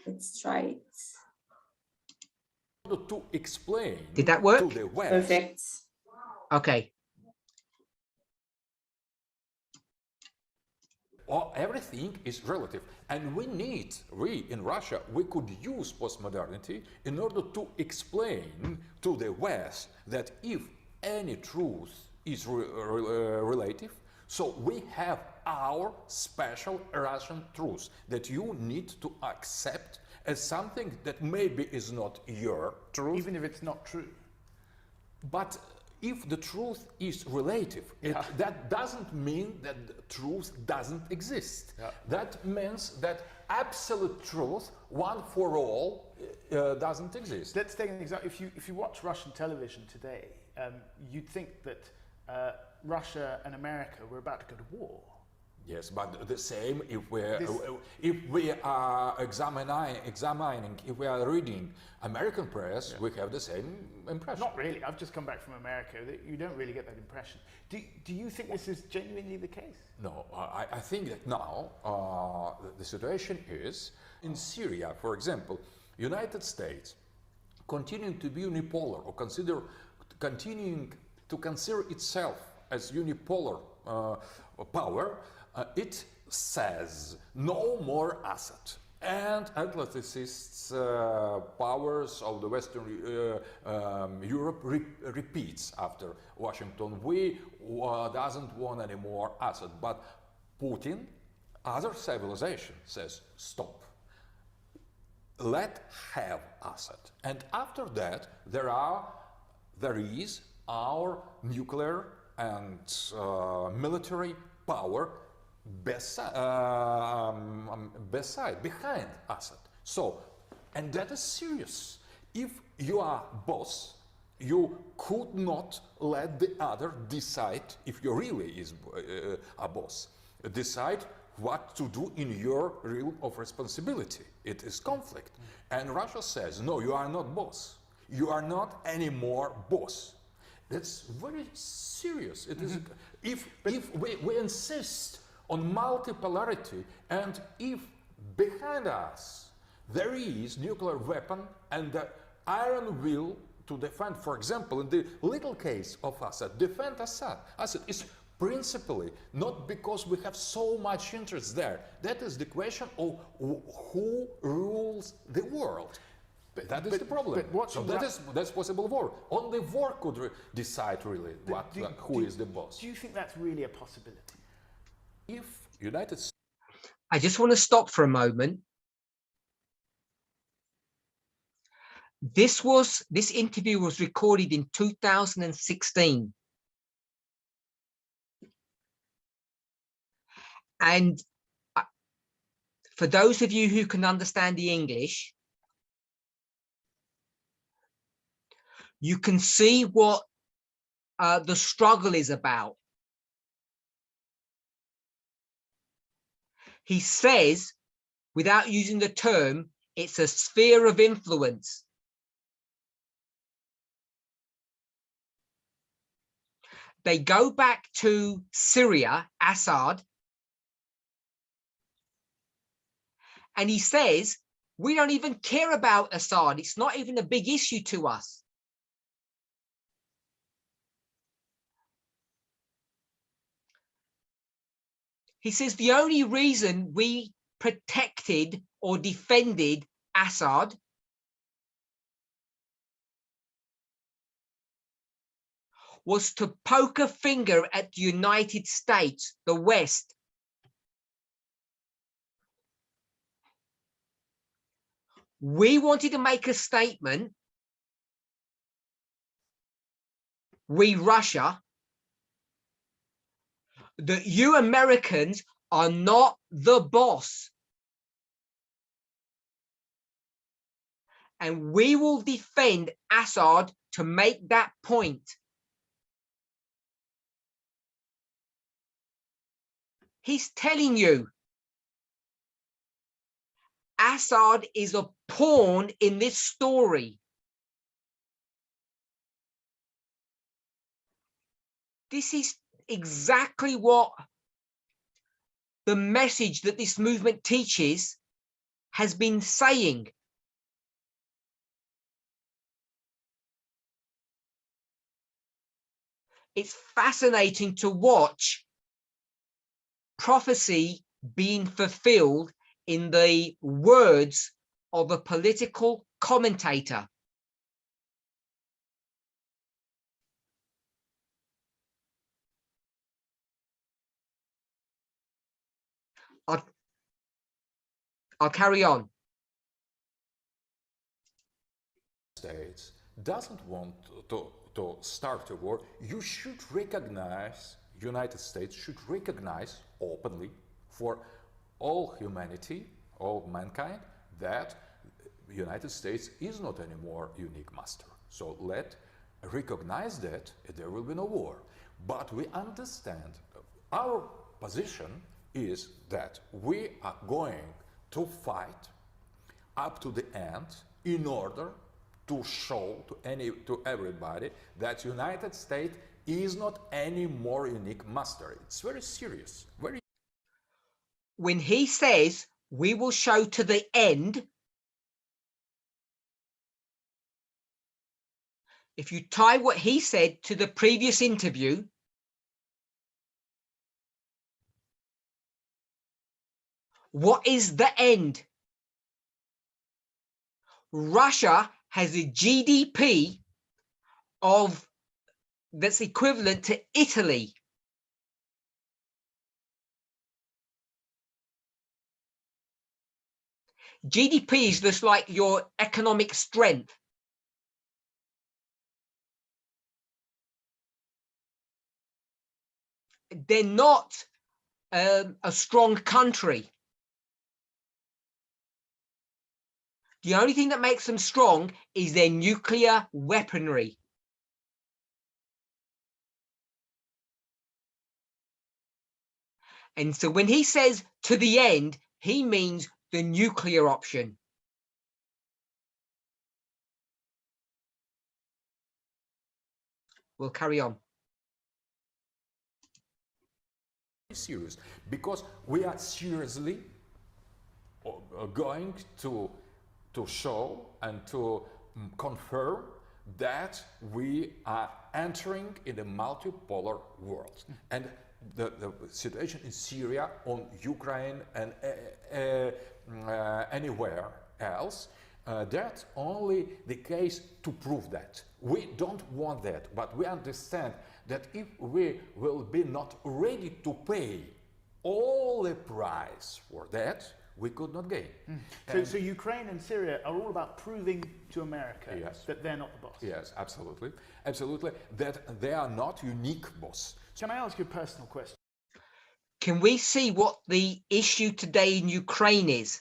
Let's try it. To explain. Did that work? To the West. Perfect. Okay. Everything is relative, and we in Russia, we could use postmodernity in order to explain to the West that if any truth is relative, so we have our special Russian truth that you need to accept as something that maybe is not your truth. Even if it's not true. But if the truth is relative, that doesn't mean that the truth doesn't exist. Yeah. That means that absolute truth, one for all, doesn't exist. Let's take an example. If you watch Russian television today, you'd think that Russia and America were about to go to war. Yes, but the same if we are examining, if we are reading American press, we have the same impression. Not really. I've just come back from America. You don't really get that impression. Do you think this is genuinely the case? No, I think that now the situation is in Syria, for example, United States continuing to be unipolar or continuing to consider itself as unipolar power. It says no more Assad, and Atlanticist powers of the Western Europe repeats after Washington. We doesn't want any more Assad, but Putin, other civilization says stop. Let have Assad, and after that there is our nuclear and military power behind Assad. So, and that is serious. If you are boss, you could not let the other decide, if you really is a boss, decide what to do in your realm of responsibility. It is conflict. And Russia says, no, you are not boss. You are not anymore boss. That's very serious. It is, if we insist on multipolarity, and if behind us there is nuclear weapon and the iron will to defend, for example, in the little case of Assad, defend Assad. Assad is principally not because we have so much interest there. That is the question of who rules the world. That is the problem. So that's possible war. Only war could decide really who is the boss. Do you think that's really a possibility? If United States... I just want to stop for a moment. This interview was recorded in 2016. And for those of you who can understand the English, you can see what the struggle is about. He says, without using the term, it's a sphere of influence. They go back to Syria, Assad, and he says, we don't even care about Assad. It's not even a big issue to us. He says the only reason we protected or defended Assad, was to poke a finger at the United States, the West. We wanted to make a statement, we Russia, that you Americans are not the boss. And we will defend Assad to make that point. He's telling you Assad is a pawn in this story. This is exactly what the message that this movement teaches has been saying. It's fascinating to watch prophecy being fulfilled in the words of a political commentator. I'll carry on. States doesn't want to start a war. You should recognize, United States should recognize openly for all humanity, all mankind, that United States is not anymore unique master. So let recognize that there will be no war. But we understand our position is that we are going to fight up to the end in order to show to everybody that United States is not any more unique master. It's very serious. When he says we will show to the end, if you tie what he said to the previous interview, what is the end? Russia has a GDP that's equivalent to Italy. GDP is just like your economic strength. They're not a strong country. The only thing that makes them strong is their nuclear weaponry. And so when he says to the end, he means the nuclear option. We'll carry on. Serious, because we are seriously going to show and to confirm that we are entering in a multipolar world. And the situation in Syria, on Ukraine, and anywhere else, that's only the case to prove that. We don't want that, but we understand that if we will be not ready to pay all the price for that, we could not gain. So Ukraine and Syria are all about proving to America that they're not the boss. Yes, absolutely. Absolutely. That they are not unique boss. Can I ask you a personal question? Can we see what the issue today in Ukraine is?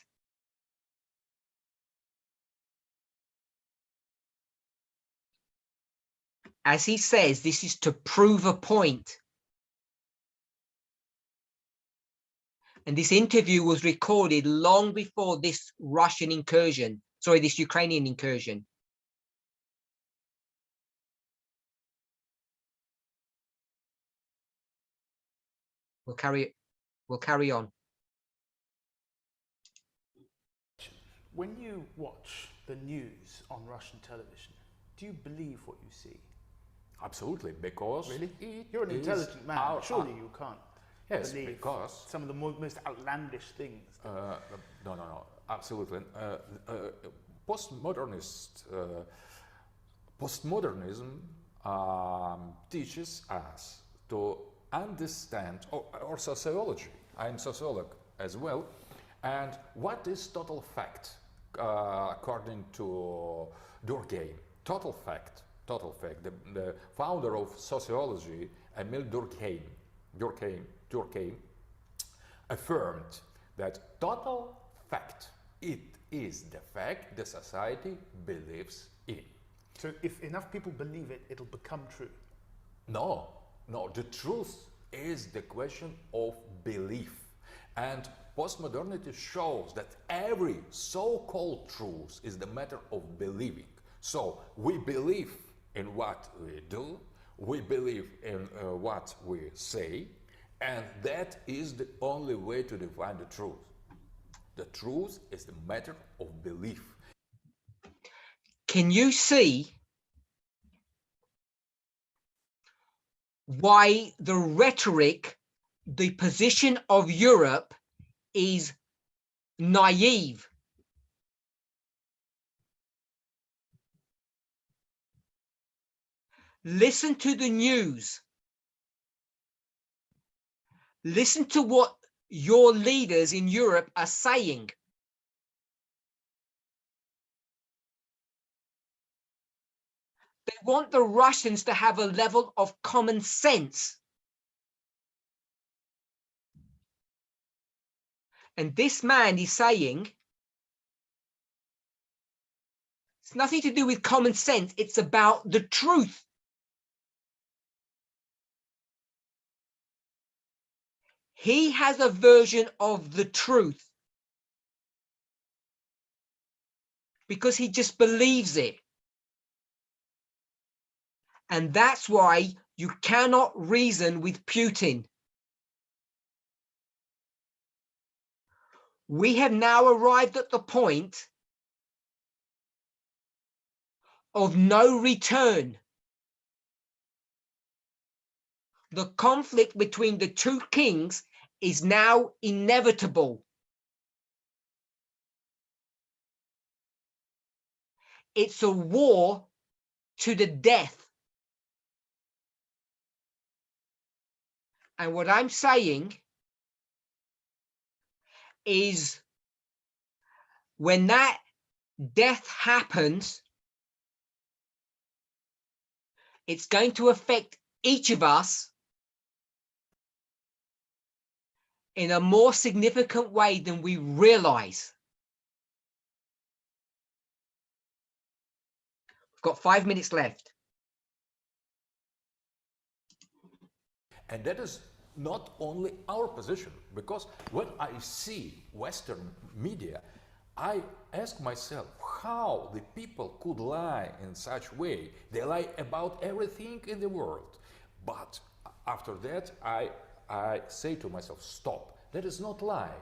As he says, this is to prove a point. And this interview was recorded long before this Russian incursion, this Ukrainian incursion. We'll carry on. When you watch the news on Russian television, do you believe what you see? Absolutely, because really? You're an intelligent man. Surely you can't. Yes, believe because some of the most outlandish things. no, absolutely. Postmodernism teaches us to understand, or sociology. I'm sociologist as well. And what is total fact, according to Durkheim? Total fact. The founder of sociology, Emile Durkheim, affirmed that total fact, it is the fact the society believes in. So if enough people believe it, it'll become true. No, the truth is the question of belief. And postmodernity shows that every so-called truth is the matter of believing. So we believe in what we do, we believe in what we say, and that is the only way to define the truth. The truth is the matter of belief. Can you see why the rhetoric, the position of Europe is naive? Listen to the news. Listen to what your leaders in Europe are saying. They want the Russians to have a level of common sense. And this man is saying it's nothing to do with common sense. It's about the truth. He has a version of the truth because he just believes it. And that's why you cannot reason with Putin. We have now arrived at the point of no return. The conflict between the two kings is now inevitable. It's a war to the death. And what I'm saying is when that death happens, it's going to affect each of us in a more significant way than we realize. We've got 5 minutes left. And that is not only our position, because when I see Western media, I ask myself how the people could lie in such way. They lie about everything in the world. But after that, I say to myself, stop, that is not lie.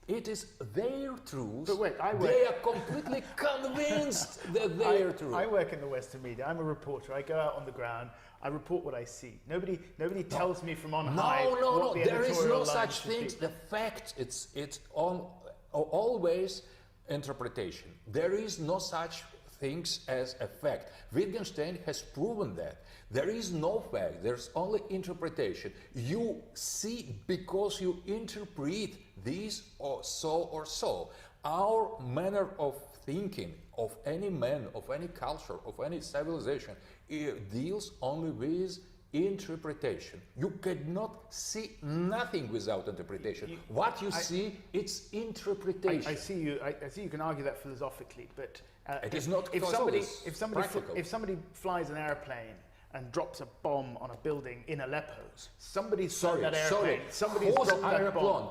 It is their truth. But wait, they are completely convinced that they are true. I work in the Western media. I'm a reporter. I go out on the ground. I report what I see. Nobody tells me from on high. No. The There is no editorial such line thing. should be. The fact, it's on always interpretation. There is no such things as a fact. Wittgenstein has proven that. There is no fact. There's only interpretation. You see because you interpret this or so. Our manner of thinking of any man, of any culture, of any civilization, it deals only with interpretation. You cannot see nothing without interpretation. What you see, it's interpretation. I see you can argue that philosophically, but it is not if practical. somebody flies an airplane and drops a bomb on a building in Aleppo, somebody's dropped that airplane. Somebody's whose dropped that airplane? bomb.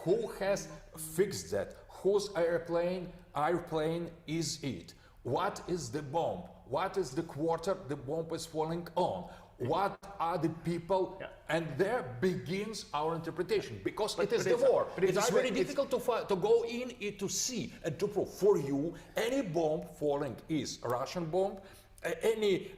Who has fixed that? Whose airplane is it? What is the bomb? What is the quarter the bomb is falling on? What are the people? Yeah. And there begins our interpretation, because But it is the it's- war. but It it's is either- very difficult to go in it to see and to prove. For you, any bomb falling is a Russian bomb, any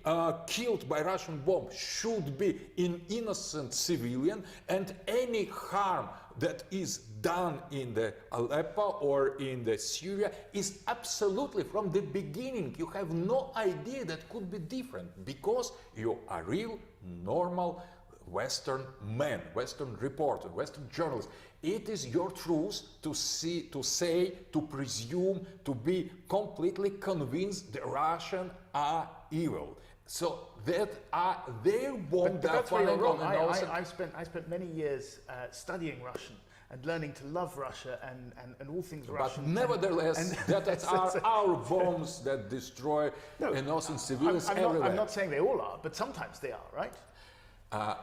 killed by Russian bomb should be an innocent civilian, and any harm that is done in the Aleppo or in the Syria is absolutely from the beginning. You have no idea that could be different because you are real, normal Western man, Western reporter, Western journalist. It is your truth to say, to presume, to be completely convinced the Russians are evil. So that are their bomb. But that's where you're wrong. I spent many years studying Russian and learning to love Russia and all things Russian. But nevertheless, that are our bombs that destroy innocent civilians everywhere. I'm not saying they all are, but sometimes they are, right?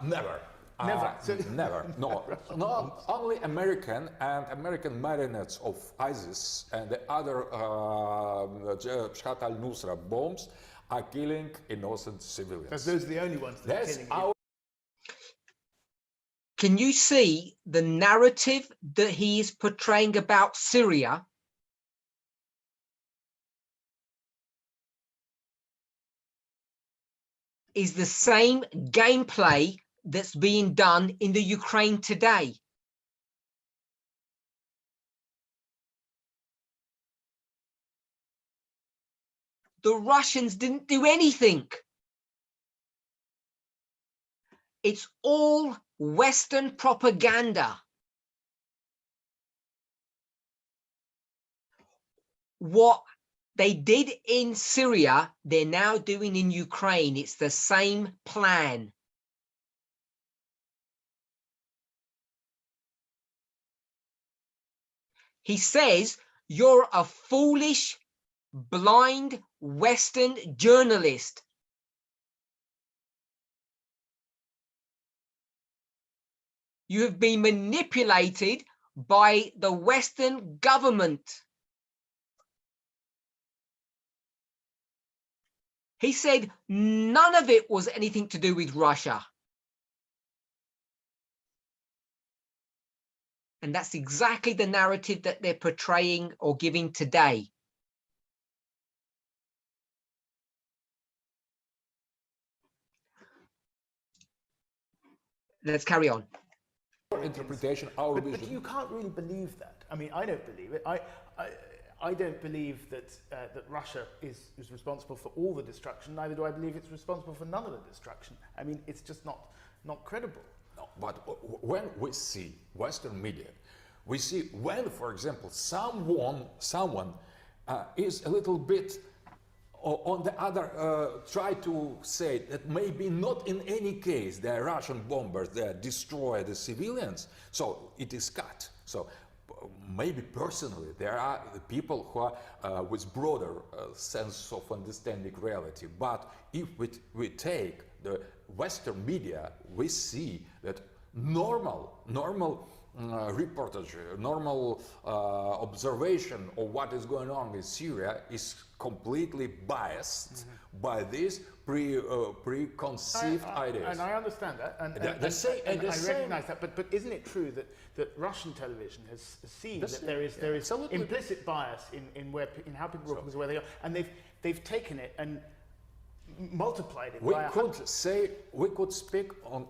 Never. Never. Never. No. Not only American and American marionettes of ISIS and the other Jabhat al-Nusra bombs are killing innocent civilians. Because those are the only ones that are killing you. Can you see the narrative that he is portraying about Syria? Is the same gameplay that's being done in the Ukraine today. The Russians didn't do anything. It's all Western propaganda. What they did in Syria, they're now doing in Ukraine. It's the same plan. He says, you're a foolish, blind Western journalist. You have been manipulated by the Western government. He said none of it was anything to do with Russia. And that's exactly the narrative that they're portraying or giving today. Let's carry on. Our interpretation, our vision. But you can't really believe that. I mean, I don't believe it. I don't believe that that Russia is responsible for all the destruction. Neither do I believe it's responsible for none of the destruction. I mean, it's just not credible. No, but when we see Western media, we see when, for example, someone is a little bit on the other, try to say that maybe not in any case the Russian bombers that destroy the civilians, so it is cut. So maybe personally there are people who are with broader sense of understanding reality. But if we take the Western media, we see that normal reportage, normal observation of what is going on in Syria is completely biased by these preconceived ideas. And I understand that, and I recognise that. But isn't it true that Russian television has seen that there is implicit bias in how people report where they are, and they've taken it and multiplied it by 100. We could speak on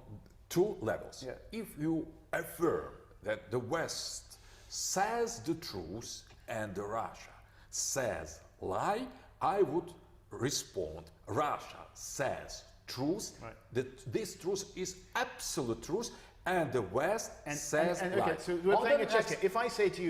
two levels. Yeah. If you affirm that the West says the truth and Russia says lie, I would respond, Russia says truth, right. that this truth is absolute truth, and the West says lie. Okay, so we're playing a chess game. If I say to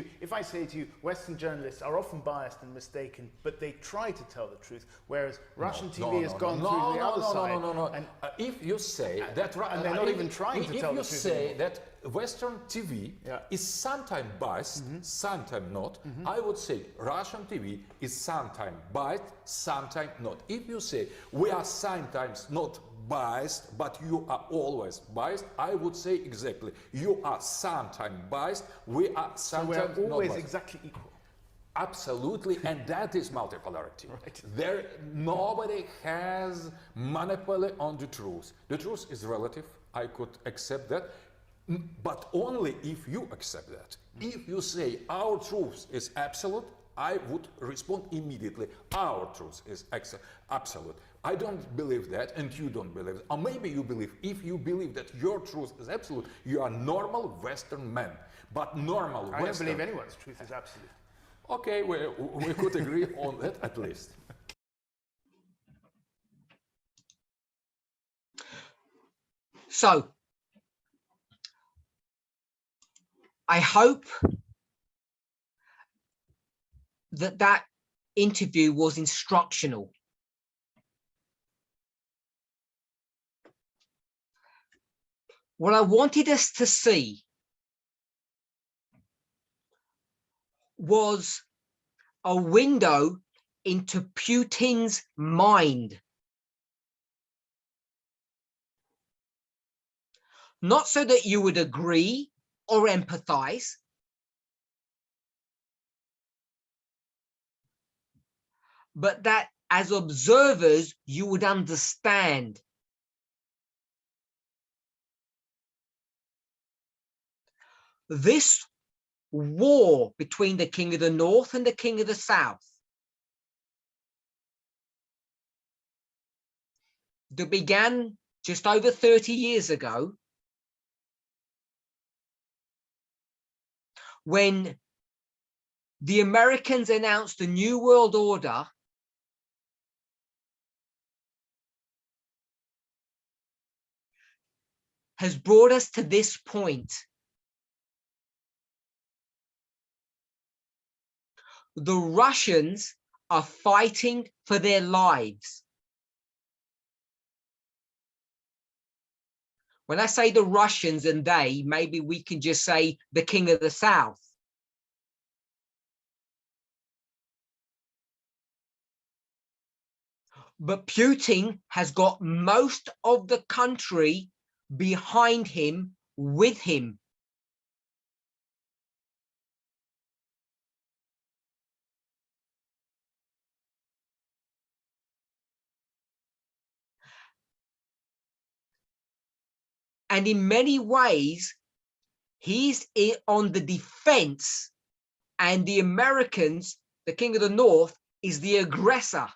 you, Western journalists are often biased and mistaken, but they try to tell the truth, whereas Russian TV has gone through the other side. No. If you say that, and they're not even trying to tell the truth. If you say that Western TV is sometimes biased, sometimes not, I would say Russian TV is sometimes biased, sometimes not. If you say we are sometimes not biased, but you are always biased, I would say exactly, you are sometimes biased, we are sometimes so we're always not biased. Exactly equal. Absolutely, and that is multipolarity. Right. Nobody has monopoly on the truth. The truth is relative, I could accept that, but only if you accept that. If you say our truth is absolute, I would respond immediately. Our truth is absolute. I don't believe that, and you don't believe it. Or maybe you believe, if you believe that your truth is absolute, you are normal Western man. But normal I Western... don't believe anyone's truth is absolute. Okay, we could agree on that at least. So, I hope that that interview was instructional. What I wanted us to see was a window into Putin's mind. Not so that you would agree or empathize, but that as observers, you would understand. This war between the King of the North and the King of the South that began just over 30 years ago, when the Americans announced a new world order, has brought us to this point. The Russians are fighting for their lives. When I say the Russians and they, maybe we can just say the King of the South. But Putin has got most of the country behind him, with him. And in many ways, he's on the defense, and the Americans, the King of the North, is the aggressor.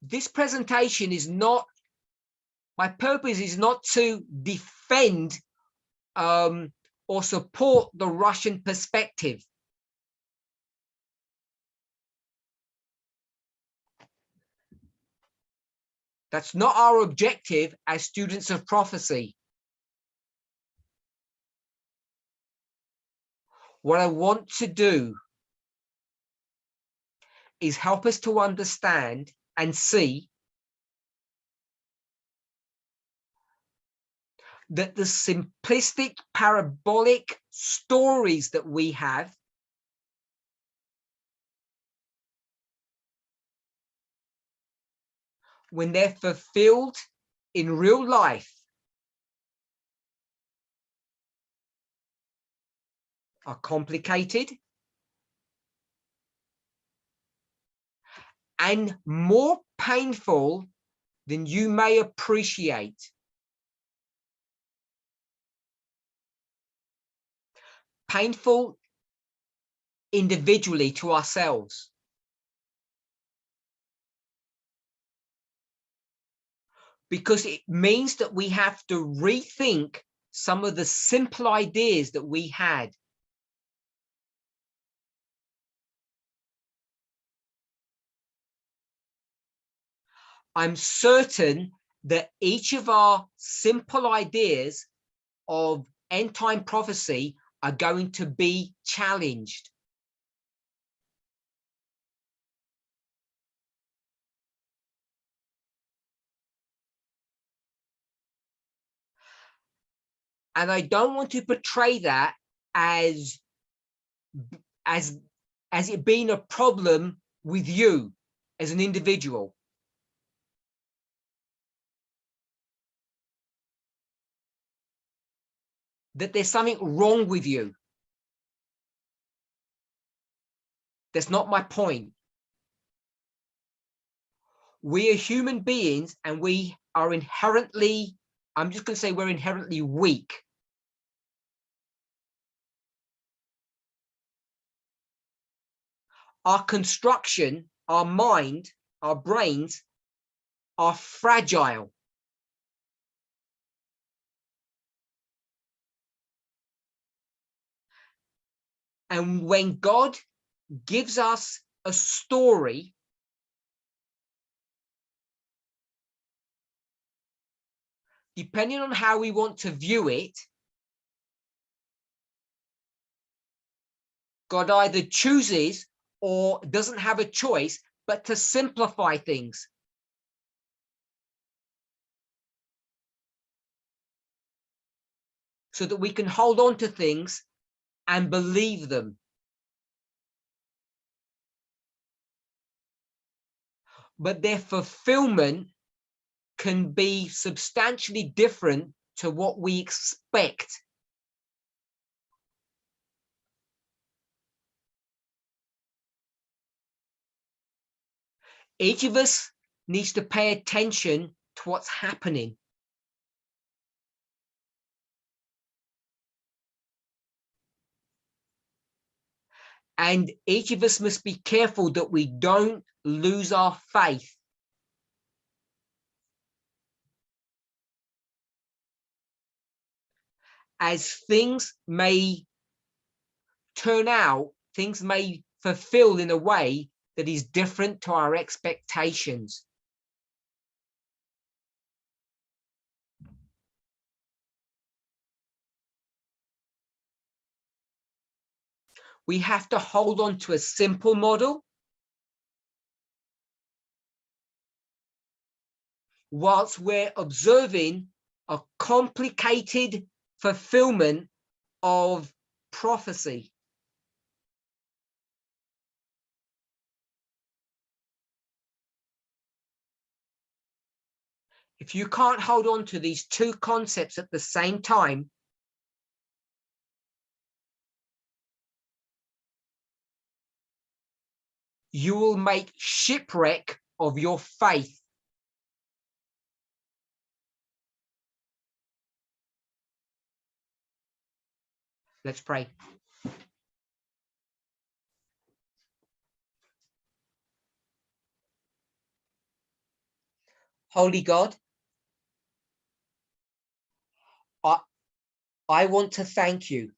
This presentation is not, my purpose is not to defend or support the Russian perspective. That's not our objective as students of prophecy. What I want to do is help us to understand and see that the simplistic, parabolic stories that we have when they're fulfilled in real life are complicated and more painful than you may appreciate. Painful individually to ourselves. Because it means that we have to rethink some of the simple ideas that we had. I'm certain that each of our simple ideas of end-time prophecy are going to be challenged. And I don't want to portray that as it being a problem with you as an individual. That there's something wrong with you. That's not my point. We are human beings and we are inherently, I'm just going to say we're inherently weak. Our construction, our mind, our brains are fragile. And when God gives us a story, depending on how we want to view it, God either chooses or doesn't have a choice but to simplify things. So that we can hold on to things and believe them. But their fulfillment can be substantially different to what we expect. Each of us needs to pay attention to what's happening. And each of us must be careful that we don't lose our faith. As things may turn out, things may fulfill in a way that is different to our expectations. We have to hold on to a simple model whilst we're observing a complicated fulfillment of prophecy. If you can't hold on to these two concepts at the same time, you will make shipwreck of your faith. Let's pray. Holy God, I want to thank you.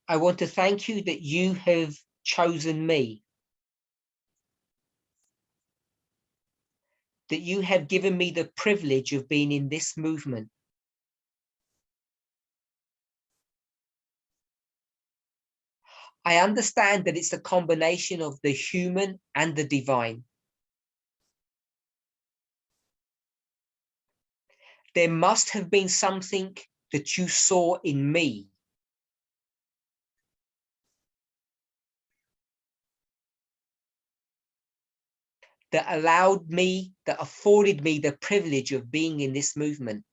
I want to thank you that you have chosen me, that you have given me the privilege of being in this movement. I understand that it's a combination of the human and the divine. There must have been something that you saw in me that allowed me, that afforded me the privilege of being in this movement.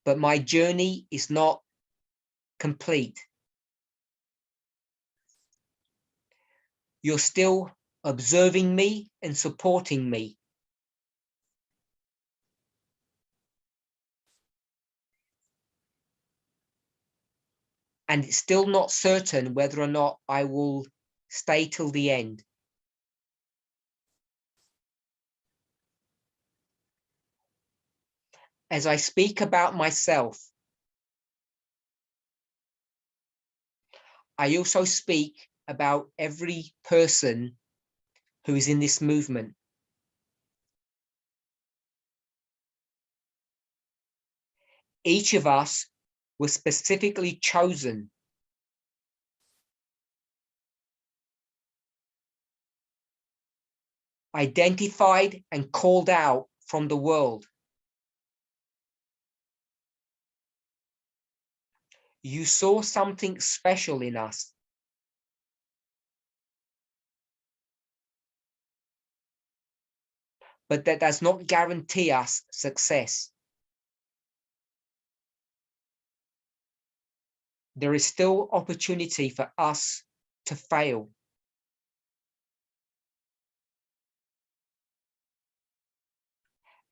But my journey is not complete. You're still observing me and supporting me. And it's still not certain whether or not I will stay till the end. As I speak about myself, I also speak about every person who is in this movement. Each of us was specifically chosen identified and called out from the world. You saw something special in us. But that does not guarantee us success. There is still opportunity for us to fail.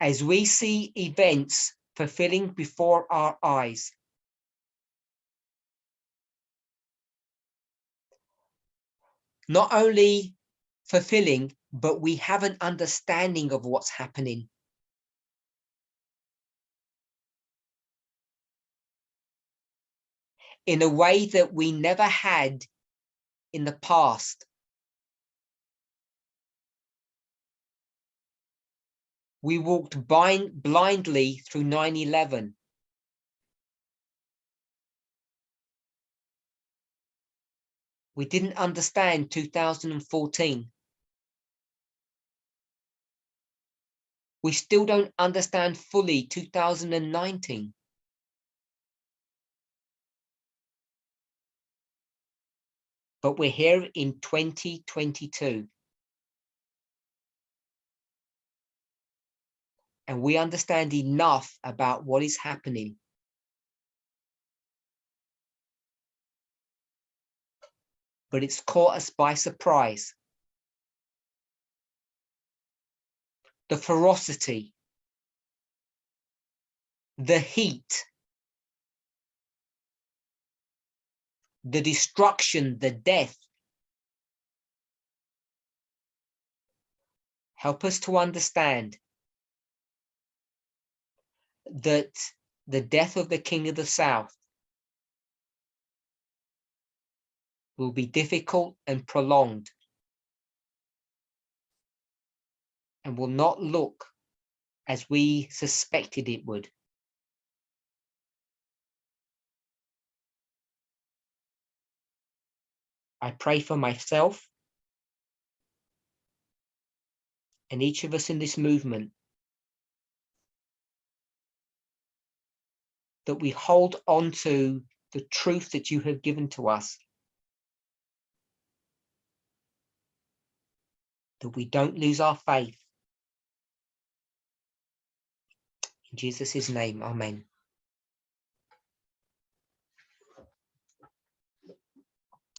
As we see events fulfilling before our eyes, not only fulfilling, but we have an understanding of what's happening. In a way that we never had in the past. We walked blindly through 9/11. We didn't understand 2014. We still don't understand fully 2019. But we're here in 2022. And we understand enough about what is happening. But it's caught us by surprise. The ferocity, the heat, the destruction, the death. Help us to understand that the death of the King of the South will be difficult and prolonged and will not look as we suspected it would. I pray for myself and each of us in this movement that we hold on to the truth that you have given to us, that we don't lose our faith. In Jesus' name, amen.